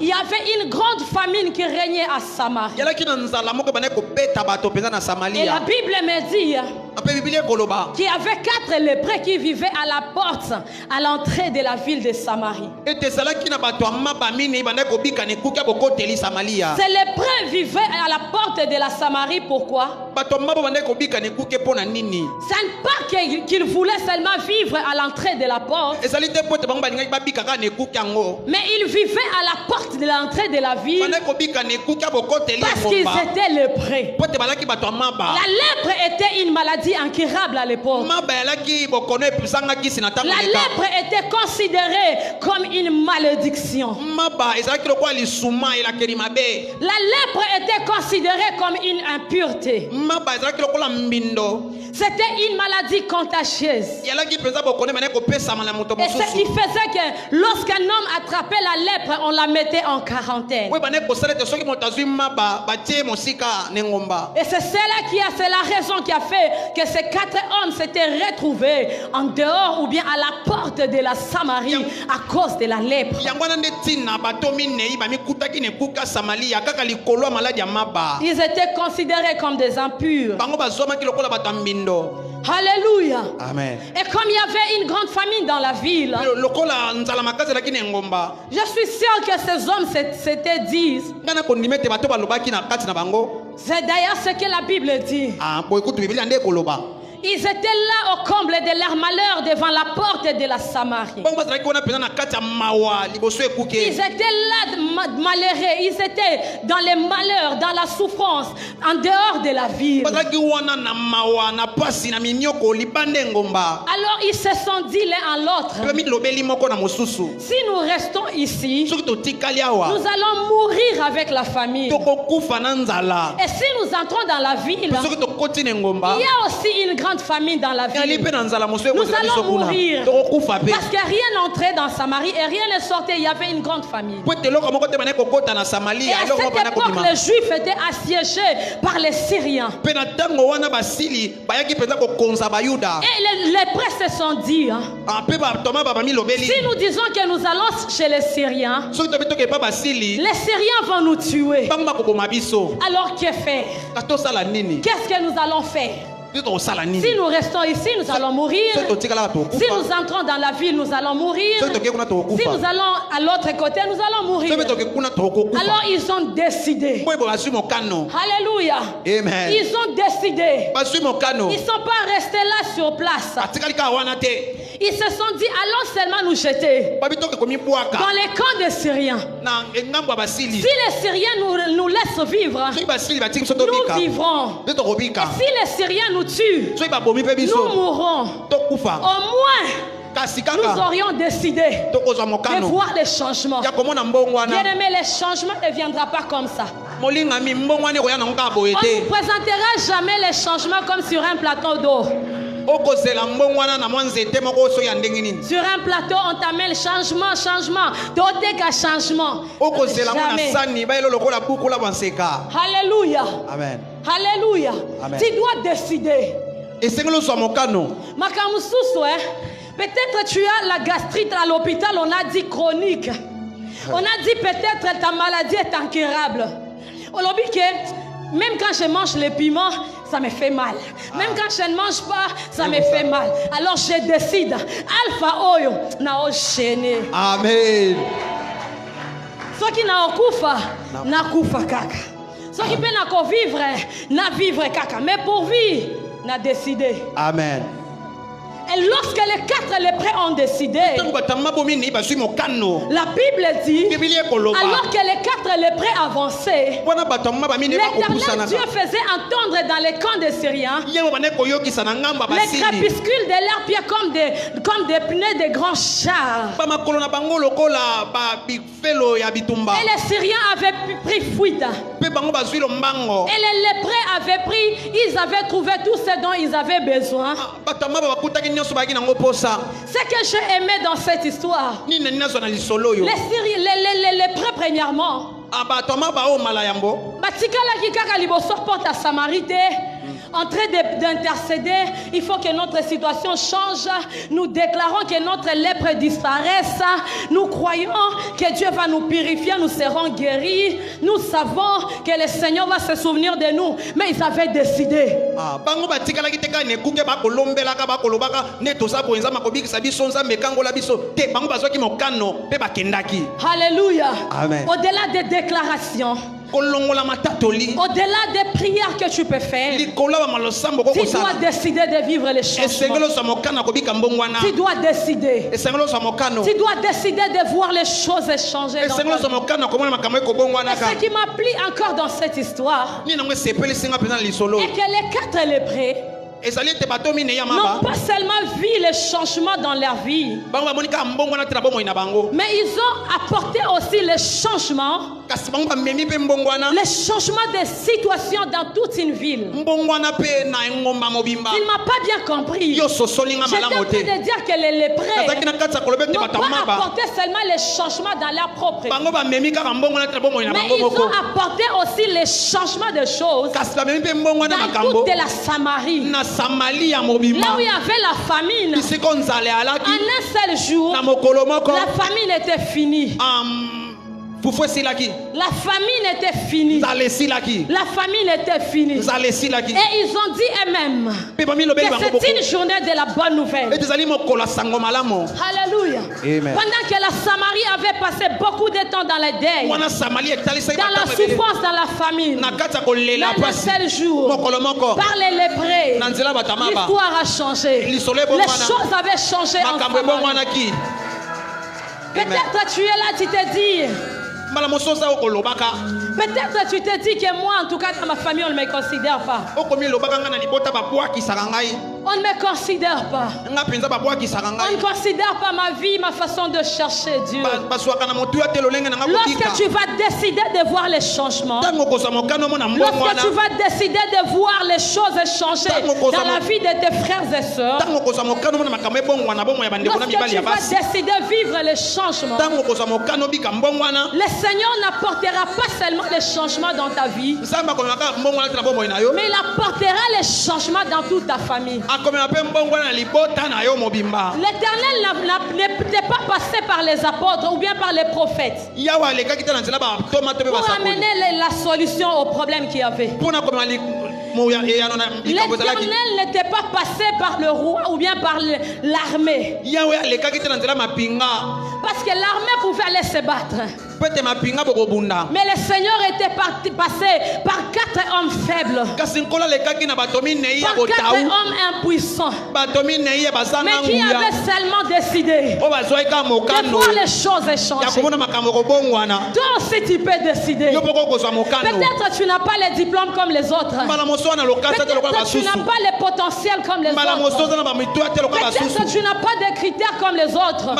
il y avait une grande famine qui régnait à Samarie. Et la Bible me dit qu'il y avait 4 lépreux qui vivaient à la porte, à l'entrée de la ville de Samarie. Ces lépreux vivaient à la porte de la Samarie. Pourquoi? Ce n'est pas qu'ils voulaient seulement vivre à l'entrée de la porte, mais ils vivaient à la porte de l'entrée de la ville parce qu'ils étaient lépreux. La lèpre était une maladie incurable à l'époque. La lèpre était considérée comme une malédiction. La lèpre était considérée comme une impureté. C'était une maladie contagieuse. Et ce qui faisait que lorsqu'un homme attrapait la lèpre, on la mettait en quarantaine. Et c'est la raison qui a fait que ces 4 hommes s'étaient retrouvés en dehors ou bien à la porte de la Samarie à cause de la lèpre. Ils étaient considérés comme des impurs. Alléluia. Amen. Et comme il y avait une grande famine dans la ville, je suis sûr que ces hommes s'étaient dit. C'est d'ailleurs ce que la Bible dit. Ils étaient là au comble de leur malheur devant la porte de la Samarie. Ils étaient là malheureux. Ils étaient dans les malheurs, dans la souffrance, en dehors de la ville. Alors ils se sont dit l'un à l'autre, si nous restons ici, nous allons mourir avec la famine. Et si nous entrons dans la ville, il y a aussi une grande famine dans la ville. Nous allons mourir parce que rien n'entrait dans Samarie et rien ne sortait. Il y avait une grande famine. Et à cette époque, les Juifs étaient assiégés par les Syriens. Et les prêtres se sont dit, si nous disons que nous allons chez les Syriens, les Syriens vont nous tuer. Alors que faire? Qu'est-ce que nous allons faire? Si nous restons ici, nous allons mourir. Si nous entrons dans la ville, nous allons mourir. Si nous allons à l'autre côté, nous allons mourir. Alors ils ont décidé. Alléluia. Amen. Ils ont décidé. Ils ne sont pas restés là sur place. Ils se sont dit, allons seulement nous jeter dans les camps des Syriens. Si les Syriens nous laissent vivre, nous vivrons. Et si les Syriens nous tuent, nous mourrons. Au moins, nous aurions décidé de voir les changements. Bien aimé, les changements ne viendront pas comme ça. On ne présentera jamais les changements comme sur un plateau d'eau. Sur un plateau, on t'amène changement. D'autres cas changement. Jamais. Alléluia. Amen. Alléluia. Amen. Tu dois décider. Peut-être tu as la gastrite à l'hôpital, on a dit chronique. On a dit peut-être ta maladie est incurable. Même quand je mange les piments, ça me fait mal. Même quand je ne mange pas, ça me fait mal. Alors je décide. Alpha Oyo na gêné. Amen. Ce qui n'a okufa, na kufa kaka. Ce qui peut na vivre kaka. Mais pour vivre, na décidé. Amen. Et lorsque les 4 lépreux ont décidé, la Bible dit, alors que les 4 lépreux avançaient, l'Éternel Dieu faisait entendre dans les camps des Syriens les crépuscules de leurs pieds comme des pneus de grands chars. Et les Syriens avaient pris fuite. Et les lépreux ils avaient trouvé tout ce dont ils avaient besoin. Ce que j'ai aimé dans cette histoire, les lépreux premièrement, en train d'intercéder, il faut que notre situation change. Nous déclarons que notre lèpre disparaisse. Nous croyons que Dieu va nous purifier, nous serons guéris. Nous savons que le Seigneur va se souvenir de nous. Mais ils avaient décidé. Alléluia. Amen. Au-delà des déclarations, au-delà des prières que tu peux faire, tu dois décider de vivre les changements. Tu dois décider. Tu dois décider de voir les choses changer. Et ce qui m'a plu encore dans cette histoire, est que les 4 lépreux n'ont pas seulement vu les changements dans leur vie, mais ils ont apporté aussi les changements Les changements de situation dans toute une ville. Il ne m'a pas bien compris. J'étais en train de dire que les lépreux n'ont pas apporté seulement les changements dans leur propre vie, mais ils ont apporté aussi les changements de choses dans toute la Samarie. Là où il y avait la famine, en un seul jour, la famine était finie. La famine était finie. La famine était finie. Et ils ont dit eux-mêmes que c'est une journée de la bonne nouvelle. Alléluia. Pendant que la Samarie avait passé beaucoup de temps dans les deuils, dans la souffrance, dans la famine, un seul jour, par les lépreux, l'histoire a changé. Les choses avaient changé en Samarie. Peut-être tu es là, tu te dis. Peut-être tu te dis que moi, en tout cas dans ma famille, on ne me considère pas. On ne me considère pas. On ne considère pas ma vie, ma façon de chercher Dieu. Lorsque tu vas décider de voir les changements, lorsque tu vas décider de voir les choses changer dans la vie de tes frères et sœurs, lorsque tu vas décider de vivre les changements, le Seigneur n'apportera pas seulement les changements dans ta vie, mais il apportera les changements dans toute ta famille. L'Éternel n'est pas passé par les apôtres ou bien par les prophètes pour amener la solution aux problèmes qu'il y avait. L'Éternel n'était pas passé par le roi ou bien par l'armée, parce que l'armée pouvait aller se battre. Mais le Seigneur était passé par 4 hommes faibles, par 4 hommes impuissants, mais qui avaient seulement décidé de voir les choses changer. Toi aussi tu peux décider. Peut-être tu n'as pas les diplômes comme les autres. Peut-être tu n'as pas les potentiels comme les autres. Peut-être tu n'as pas de critères comme les autres.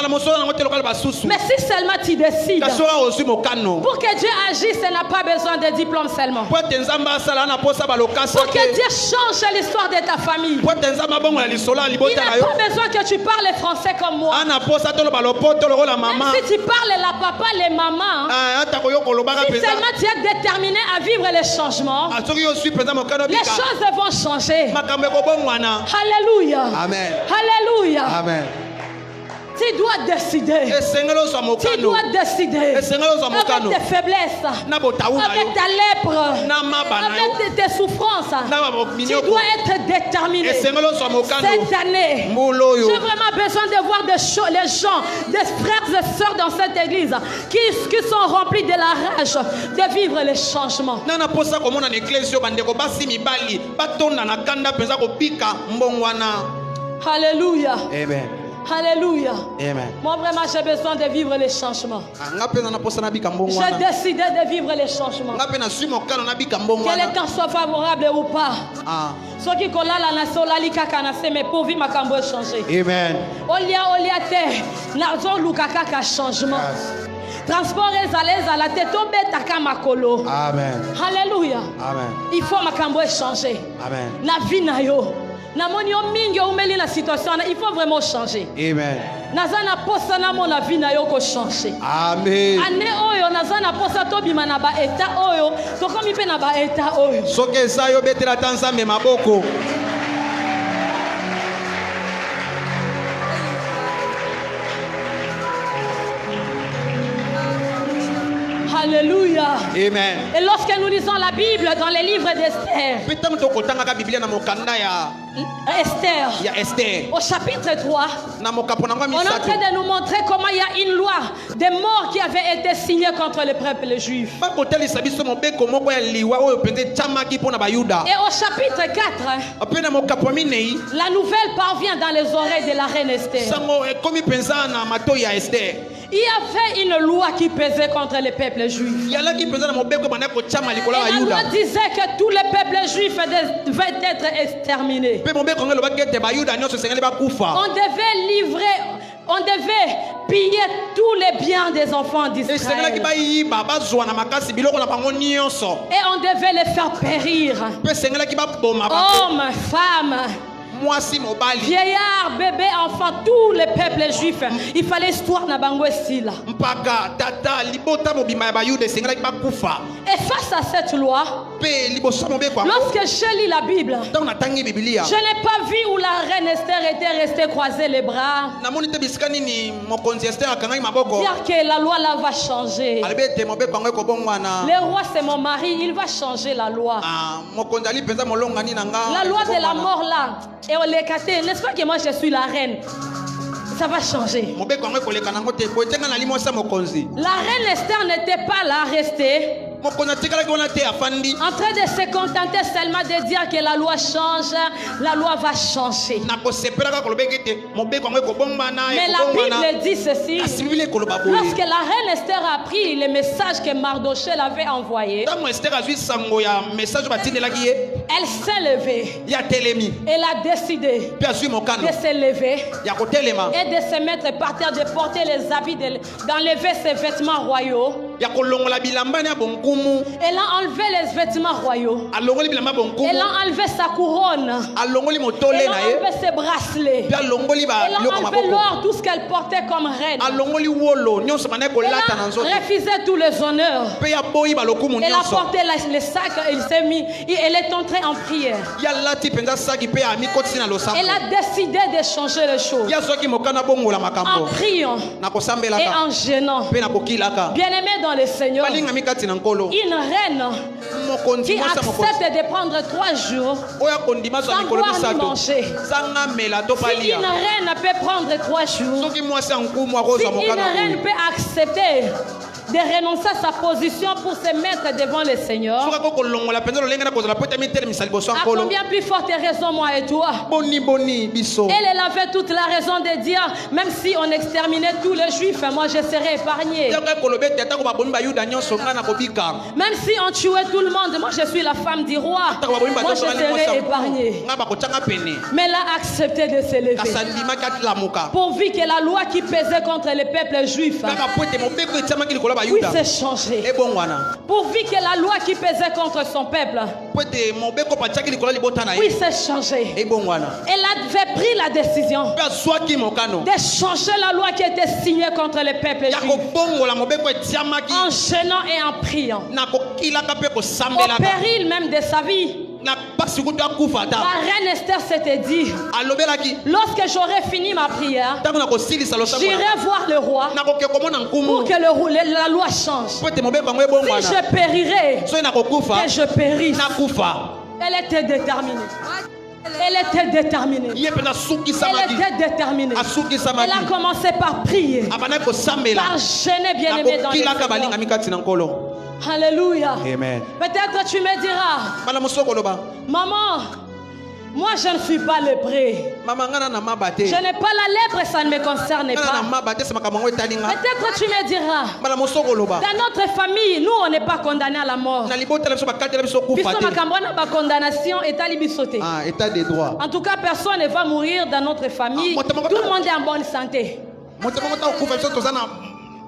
Mais si seulement tu décides, pour que Dieu agisse, il n'a pas besoin de diplôme seulement. Pour que Dieu change l'histoire de ta famille, il n'a pas besoin que tu parles français comme moi. Même si tu parles la papa, les mamans, si seulement tu es déterminé à vivre les changements, les choses vont changer. Alléluia. Amen. Alléluia. Amen. Tu dois décider. Tu dois décider. Avec tes faiblesses, avec ta lèpre, avec tes souffrances, tu dois être déterminé. Cette année, j'ai vraiment besoin de voir les gens, des frères et sœurs dans cette église qui sont remplis de la rage de vivre les changements. Alléluia. Amen. Alléluia. Amen. Moi vraiment j'ai besoin de vivre les changements. J'ai décidé de vivre les changements. Que le temps soit favorable ou pas. Ceux qui collent la nation la likaka na se mais pour vivre ma cambo changer. Amen. Olia te na zo lukaka ka changement. Transport ezalez à la tête tombe taka makolo. Amen. Alléluia. Amen. Il faut ma cambo changer. Amen. Na vie na yo. Na monio mingi umeli la situation il faut vraiment changer. Amen. Nazana posa na mon la vie na yo ko changer. Amen. Ane oyo nazana posa to bima na ba état oyo to komi pe na ba état oyo. Soke sa yo betela tanza me maboko. Alléluia. Amen. Et lorsque nous lisons la Bible dans les livres d'Esther, Esther, au chapitre 3, on est en train de nous montrer comment il y a une loi de mort qui avait été signée contre le peuple juif. Et au chapitre 4, la nouvelle parvient dans les oreilles de la reine Esther. Il y avait une loi qui pesait contre le peuple juif. Et la loi disait que tous les peuples juifs devaient être exterminés. On devait piller tous les biens des enfants d'Israël. Et on devait les faire périr. Hommes, femmes, vieillards, bébés, enfants, tous les peuples juifs. Il fallait histoire na bango style. Et face à cette loi, lorsque je lis la Bible, je n'ai pas vu où la reine Esther était restée croiser les bras. Dire que la loi là va changer. Le roi c'est mon mari, il va changer la loi. La loi de la mort là. Et on les casse, n'est-ce pas que moi je suis la reine? Ça va changer. La reine Esther n'était pas là restée en train de se contenter seulement de dire que la loi change, la loi va changer. Mais la Bible dit ceci: lorsque la reine Esther a pris le message que Mardoché l'avait envoyé, elle s'est levée. Elle a décidé de se lever et de se mettre par terre, de porter les habits, d'enlever ses vêtements royaux. Elle a enlevé les vêtements royaux. Elle a enlevé sa couronne. Elle a enlevé ses bracelets. Elle a enlevé l'or, tout ce qu'elle portait comme reine. Elle a refusé tous les honneurs. Elle a porté les sacs. Elle est entrée en prière. Elle a décidé de changer les choses en priant et en gênant. Bien-aimé dans le Seigneur, une reine qui accepte de prendre 3 jours sans boire ni manger. Si une reine peut prendre 3 jours, si une reine peut accepter de renoncer à sa position pour se mettre devant le Seigneur, à combien plus forte raison moi et toi? Elle avait toute la raison de dire, même si on exterminait tous les juifs, moi je serais épargné. Même si on tuait tout le monde, moi je suis la femme du roi, moi je serais épargné. Mais elle a accepté de se lever, pourvu que la loi qui pesait contre le peuple juif puisse changer. Pourvu que la loi qui pesait contre son peuple puisse changer. Elle avait pris la décision de changer la loi qui était signée contre le peuple juif, en gênant et en priant, au péril même de sa vie. La reine Esther s'était dit, lorsque j'aurai fini ma prière, j'irai voir le roi pour que la loi change. Si je périrai, que je périsse. Elle était déterminée. Elle était déterminée. Elle était déterminée. Elle a commencé par prier, par gêner, bien-aimé dans le Seigneur. Alléluia. Amen. Peut-être tu me diras, maman, moi je ne suis pas lépré. Je n'ai pas la lèpre, ça ne me concerne pas. Peut-être tu me diras, dans notre famille, nous on n'est pas condamnés à la mort. État des droits. En tout cas, personne ne va mourir dans notre famille. Tout le monde est en bonne santé.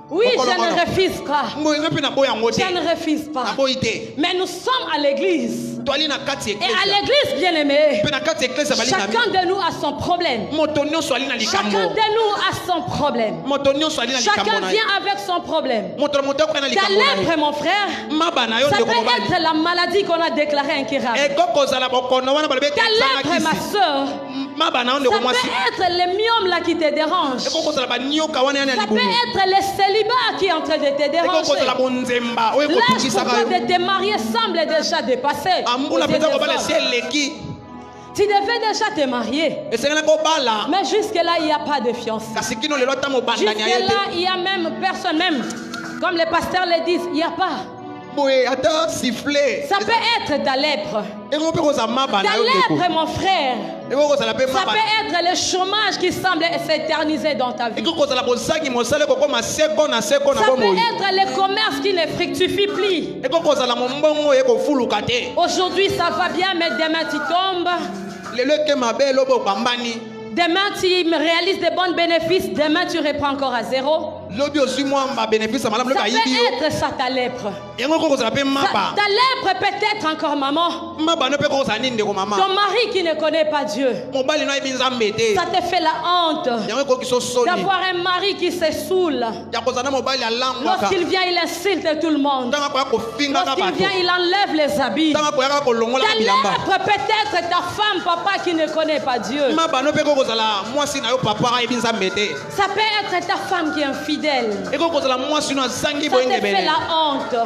Oui, je ne refuse pas. Je ne refuse pas. Mais nous sommes à l'église. Et à l'église, bien aimé, chacun de nous a son problème. Chacun de nous a son problème. Chacun vient avec son problème. Ta lèpre, mon frère, ça peut être la maladie qu'on a déclarée incurable. Ta lèpre, ma soeur, ça peut être le myome là qui te dérange. Ça peut être le célibat qui est en train de te déranger. L'âge pour toi de te marier semble déjà dépassé. Tu devais déjà te marier. Mais jusque-là, il n'y a pas de fiancé. Jusque-là, il y a même personne, même comme les pasteurs le disent, il n'y a pas. Ça peut être ta lèpre. Ta lèpre, mon frère. Ça peut être le chômage qui semble s'éterniser dans ta vie. Ça peut être le commerce qui ne fructifie plus. Aujourd'hui ça va bien, mais demain tu tombes. Demain, tu réalises des bons bénéfices. Demain, tu reprends encore à zéro. Ça peut être ça ta lèpre. Ta lèpre peut être encore maman. Ton mari qui ne connaît pas Dieu. Ça te fait la honte d'avoir un mari qui se saoule. Lorsqu'il vient, il insulte tout le monde. Lorsqu'il vient, il enlève les habits. Ta lèpre peut être ta femme, papa qui ne connaît pas Dieu. Ça peut être ta femme qui est infidèle. Ça te fait la honte. La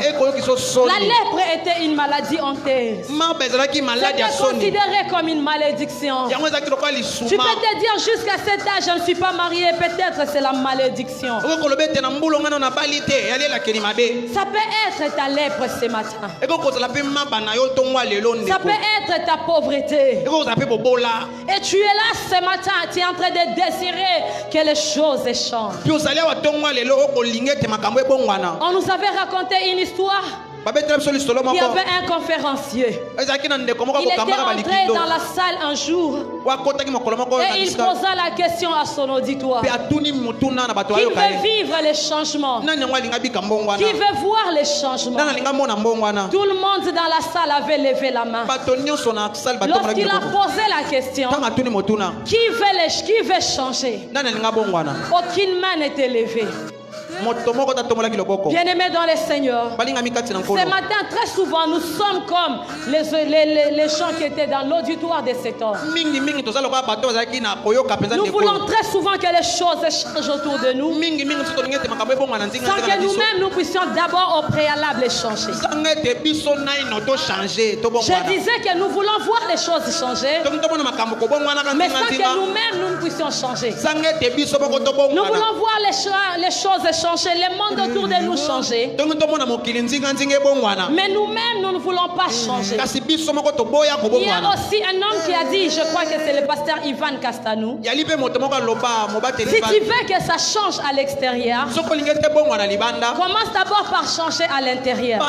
lèpre était une maladie honteuse. C'était considéré comme une malédiction. Tu peux te dire jusqu'à cet âge, je ne suis pas mariée. Peut-être c'est la malédiction. Ça peut être ta lèpre ce matin. Ça peut être ta pauvreté. Et tu es là ce matin, tu es en train de désirer que les choses changent. On nous avait raconté une histoire. Il y avait un conférencier. Il était entré dans la salle un jour et il posa la question à son auditoire. Qui veut vivre les changements? Qui veut voir les changements? Tout le monde dans la salle avait levé la main. Lorsqu'il a posé la question, qui veut changer? Aucune main n'était levée. Bien-aimés dans le Seigneur, ce matin, très souvent, nous sommes comme les gens qui étaient dans l'auditoire de cet homme. Nous voulons très souvent que les choses changent autour de nous, sans que nous-mêmes nous puissions d'abord au préalable changer. Je disais que nous voulons voir les choses changer, mais sans que nous-mêmes nous puissions changer. Nous voulons voir les choses changer, le monde autour de nous changer, mais nous-mêmes nous ne voulons pas changer. Il y a aussi un homme qui a dit, je crois que c'est le pasteur Ivan Castanou, si tu veux que ça change à l'extérieur, commence d'abord par changer à l'intérieur.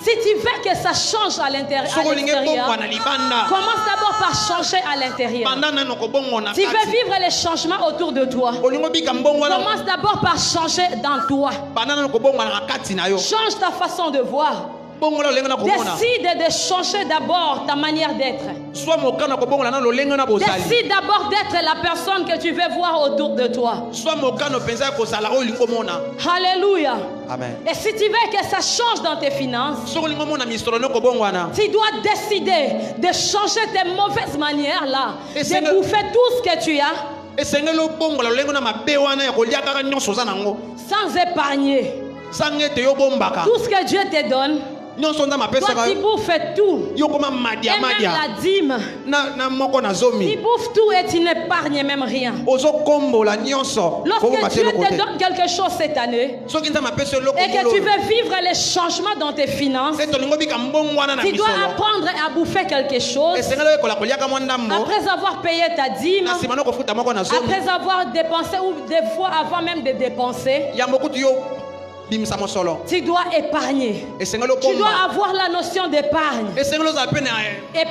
Si tu veux que ça change à l'extérieur, commence d'abord par changer à l'intérieur. Tu veux vivre les changements autour de toi, commence d'abord par changer dans toi. Change ta façon de voir. Décide de changer d'abord ta manière d'être. Décide d'abord d'être la personne que tu veux voir autour de toi. Alléluia. Amen. Et si tu veux que ça change dans tes finances, tu dois décider de changer tes mauvaises manières là, de bouffer tout ce que tu as, sans épargner. Tout ce que Dieu te donne, toi tu bouffes tout, et même la dîme, tu bouffes tout et tu n'épargnes même rien. Lorsque Dieu te donne quelque chose cette année et que tu veux vivre les changements dans tes finances, tu dois apprendre à bouffer quelque chose après avoir payé ta dîme, après avoir dépensé ou des fois avant même de dépenser. Tu dois épargner. Tu dois avoir la notion d'épargne. Et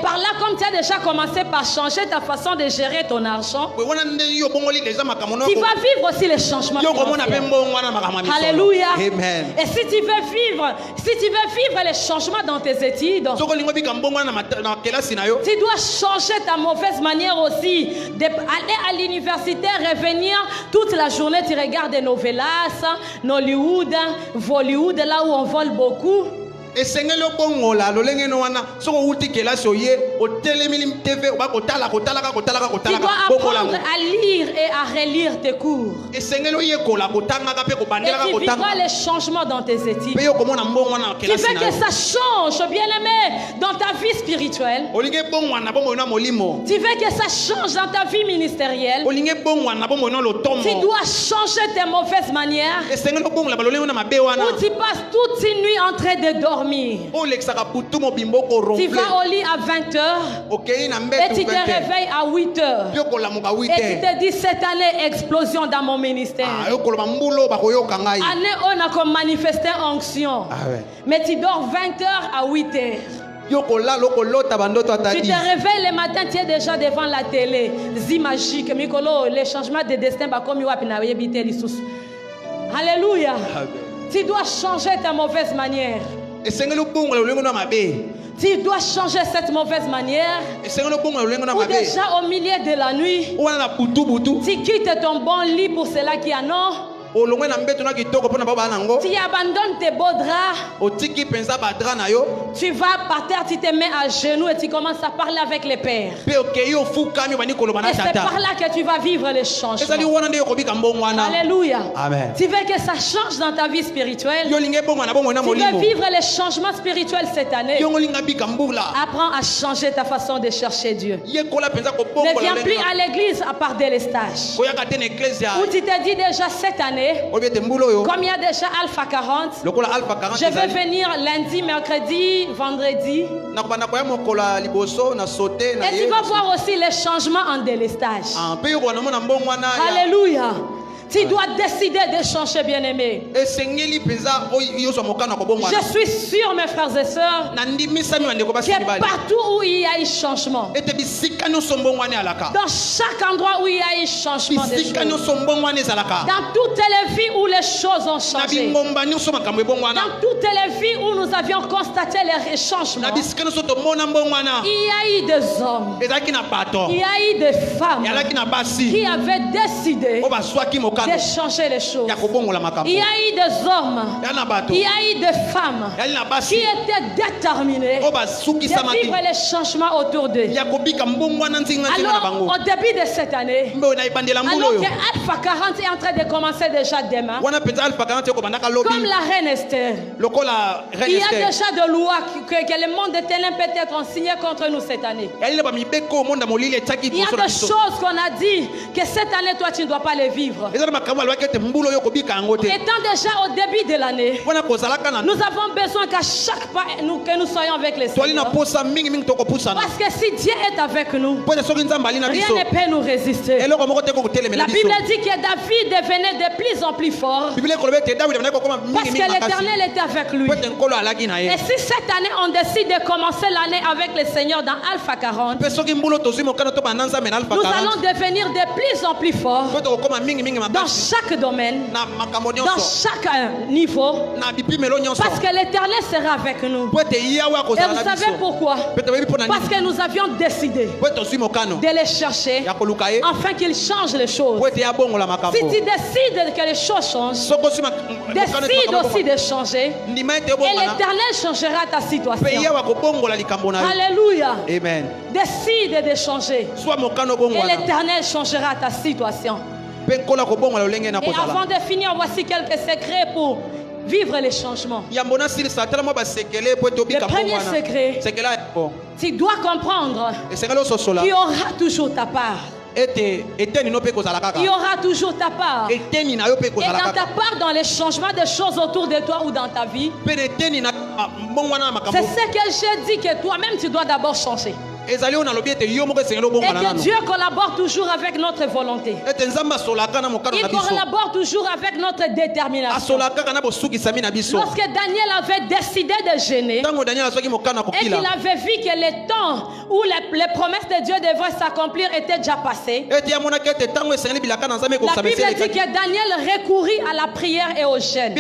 par là, comme tu as déjà commencé par changer ta façon de gérer ton argent, tu vas vivre aussi les changements. Alléluia. Amen. Et si tu veux vivre les changements dans tes études, tu dois changer ta mauvaise manière aussi d'aller à l'université, revenir toute la journée, tu regardes des novelas, Nollywood, Bollywood, là où on vole beaucoup. Tu dois apprendre à lire et à relire tes cours. Et tu vivras les changements dans tes études. Tu veux que ça change, bien-aimé, dans ta vie spirituelle. Tu veux que ça change dans ta vie ministérielle. Tu dois changer tes mauvaises manières. Où tu passes toute une nuit en train de dormir. Tu vas au lit à 20h et tu te réveilles à 8h. Et tu te dis, cette année, explosion dans mon ministère. Année, on a comme manifesté onction. Mais tu dors 20h à 8h. Tu te réveilles le matin, tu es déjà devant la télé. C'est magique. Les changements de destin, comme Alléluia. Tu dois changer ta mauvaise manière. Tu dois changer cette mauvaise manière. Ou déjà au milieu de la nuit, tu quittes ton bon lit pour ceux-là qui en ont. Tu abandonnes tes beaux draps. Tu vas par terre, tu te mets à genoux et tu commences à parler avec les pères. Et c'est par là que tu vas vivre les changements. Alléluia. Amen. Tu veux que ça change dans ta vie spirituelle. Tu veux vivre les changements spirituels cette année. Apprends à changer ta façon de chercher Dieu. Ne viens plus à l'église à part délestage. Où tu t'es dit déjà cette année, comme il y a déjà Alpha 40, je vais venir lundi, mercredi, vendredi. Et tu vas voir aussi les changements en délestage. Alléluia. Tu dois décider de changer, bien-aimé. Je suis sûr, mes frères et sœurs, que partout où il y a eu changement, dans chaque endroit où il y a eu changement des choses, dans toutes les vies où les choses ont changé, dans toutes les vies où nous avions constaté les changements, il y a eu des hommes, il y a eu des femmes qui avaient décidé de changer les choses. Il y a eu des hommes, il y a eu des femmes qui étaient déterminés de vivre les changements autour d'eux. Alors, au début de cette année, alors que Alpha 40 est en train de commencer déjà demain, comme la reine Esther, il y a déjà de lois que le monde de ténèbres peut-être ont signé contre nous cette année. Il y a des choses qu'on a dit que cette année, toi, tu ne dois pas les vivre. Étant déjà au début de l'année, nous avons besoin qu'à chaque pas que nous soyons avec les Seigneurs. Parce que si Dieu est avec nous, rien ne peut nous résister. La Bible dit que David devenait de plus en plus fort parce que l'Éternel était avec lui. Et si cette année on décide de commencer l'année avec le Seigneur dans Alpha 40, nous allons devenir de plus en plus forts dans chaque domaine, dans chaque niveau, parce que l'Éternel sera avec nous. Et vous savez pourquoi? Parce que nous avions décidé de les chercher afin qu'ils changent les choses. Si tu décides que les choses changent, décide aussi de changer et l'Éternel changera ta situation. Alléluia. Amen. Décide de changer et l'Éternel changera ta situation. Et avant de finir, voici quelques secrets pour vivre les changements. Le premier secret, tu dois comprendre qu'il y aura toujours ta part. Il y aura toujours ta part. Et dans ta part, dans les changements des choses autour de toi ou dans ta vie, c'est ce que j'ai dit, que toi-même tu dois d'abord changer. Et que Dieu collabore toujours avec notre volonté. Il collabore toujours avec notre détermination. Lorsque Daniel avait décidé de gêner et qu'il avait vu que le temps où les promesses de Dieu devaient s'accomplir étaient déjà passées, la Bible dit que Daniel recourit à la prière et au jeûne.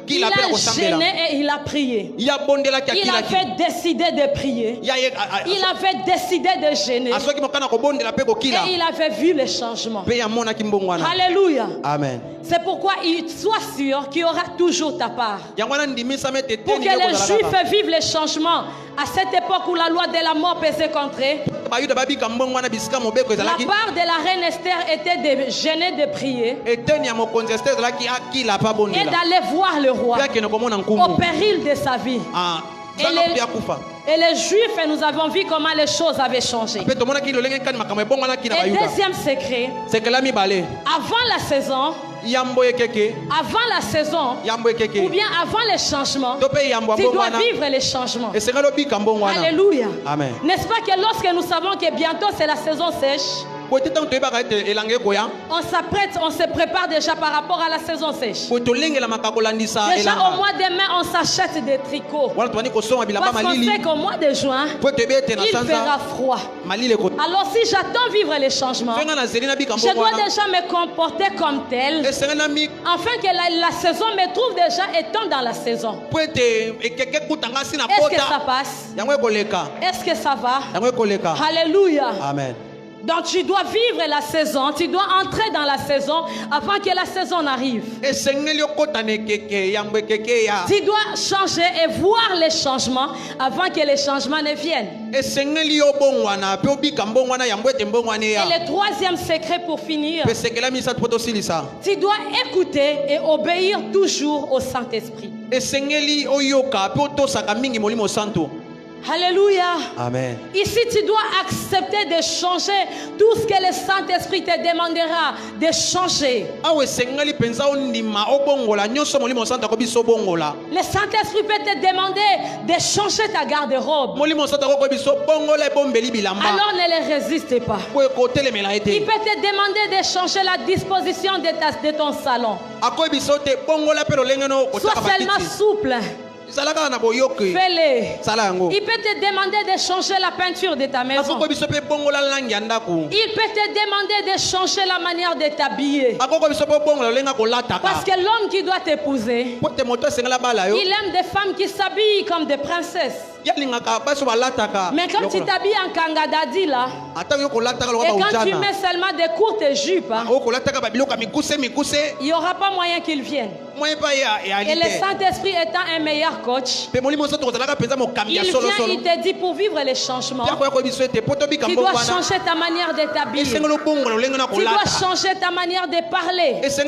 Il a gêné et il a prié. Il avait décidé de prier. Il avait décidé de gêner. Et il avait vu les changements. Alléluia. Amen. C'est pourquoi sois sûr qu'il y aura toujours ta part. Pour que les Juifs vivent les changements à cette époque où la loi de la mort pesait contre eux, la part de la reine Esther était de gêner, de prier et d'aller voir le roi au péril de sa vie. Et les Juifs, nous avons vu comment les choses avaient changé. Et deuxième secret, avant la saison, ou bien avant les changements, tu dois vivre les changements. Alléluia. N'est-ce pas que lorsque nous savons que bientôt c'est la saison sèche, On s'apprête, on se prépare déjà par rapport à la saison sèche. Déjà au mois de mai, on s'achète des tricots. Parce qu'on sait qu'au mois de juin, il fera froid. Alors si j'attends vivre les changements, je dois déjà me comporter comme tel, afin que la saison me trouve déjà étant dans la saison. Est-ce que ça passe? Est-ce que ça va? Alléluia. Amen. Donc tu dois vivre la saison, tu dois entrer dans la saison avant que la saison arrive. Tu dois changer et voir les changements avant que les changements ne viennent. Et le troisième secret pour finir, tu dois écouter et obéir toujours au Saint-Esprit. Alléluia. Amen. Ici, tu dois accepter de changer tout ce que le Saint-Esprit te demandera de changer. Le Saint-Esprit peut te demander de changer ta garde-robe. Alors ne le résiste pas. Il peut te demander de changer la disposition de ton salon. Sois seulement souple. Fais-le. Il peut te demander de changer la peinture de ta maison. Il peut te demander de changer la manière de t'habiller. Parce que l'homme qui doit t'épouser, il aime des femmes qui s'habillent comme des princesses. Mais quand tu t'habilles en kangadadi là, et quand tu mets seulement des courtes jupes, il n'y aura pas moyen qu'ils viennent. Et le Saint-Esprit étant un meilleur coach, il vient, il te dit pour vivre les changements, tu dois changer ta manière de t'habiller. Tu dois changer ta manière de parler. Si tu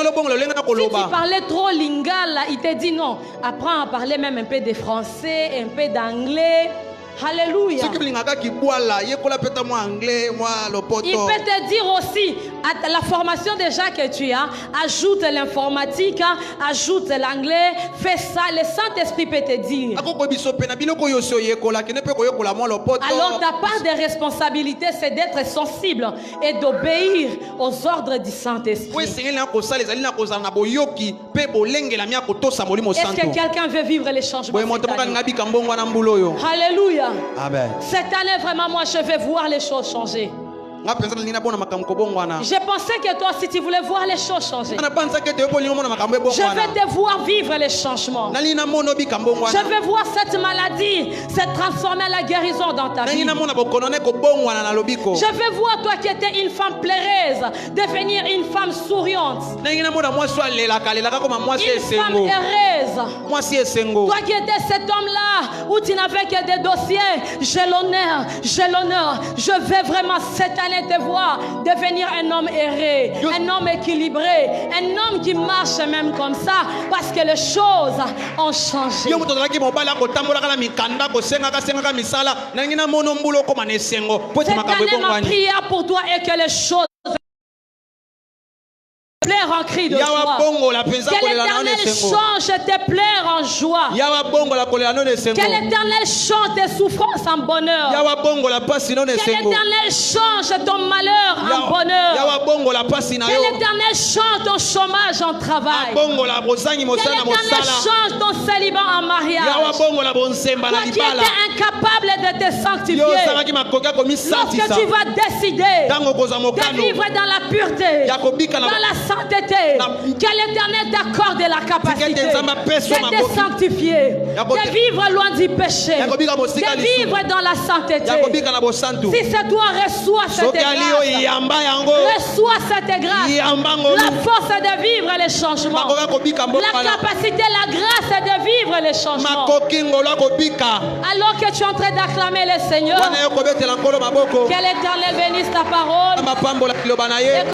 parlais trop lingala, il te dit non, apprends à parler même un peu de français, un peu d'anglais. Alléluia. Il peut te dire aussi, à la formation déjà que tu as, ajoute l'informatique, ajoute l'anglais, fais ça. Le Saint-Esprit peut te dire. Alors ta part de responsabilité, c'est d'être sensible et d'obéir aux ordres du Saint-Esprit. Est-ce que quelqu'un veut vivre les changements cette année? Alléluia. Amen. Cette année, vraiment, moi, je vais voir les choses changer. Je pensais que toi, si tu voulais voir les choses changer, je vais te voir vivre les changements. Je vais voir cette maladie se transformer en la guérison dans ta vie. Je vais voir toi qui étais une femme pleureuse devenir une femme souriante, une femme heureuse. Toi qui étais cet homme-là où tu n'avais que des dossiers, j'ai l'honneur. Je vais vraiment cette année te voir devenir un homme heureux, un homme équilibré, un homme qui marche même comme ça parce que les choses ont changé. Cette année, ma prière pour toi est que les choses plaire en cri de joie. Que l'Éternel change tes pleurs en joie. Que l'Éternel change tes souffrances en bonheur. Que l'Éternel change ton malheur en bonheur. Que l'Éternel change ton chômage en travail. Que l'Éternel change ton célibat en mariage. Toi qui étais incapable de te sanctifier, lorsque tu vas décider de vivre dans la pureté, dans la sainteté, que l'Éternel t'accorde la capacité de te sanctifier, de vivre loin du péché, de vivre dans la sainteté. Si c'est toi, reçois cette grâce. Reçois cette grâce. La force de vivre les changements. La capacité, la grâce de vivre les changements. Alors que tu es en train d'acclamer le Seigneur, que l'Éternel bénisse ta parole.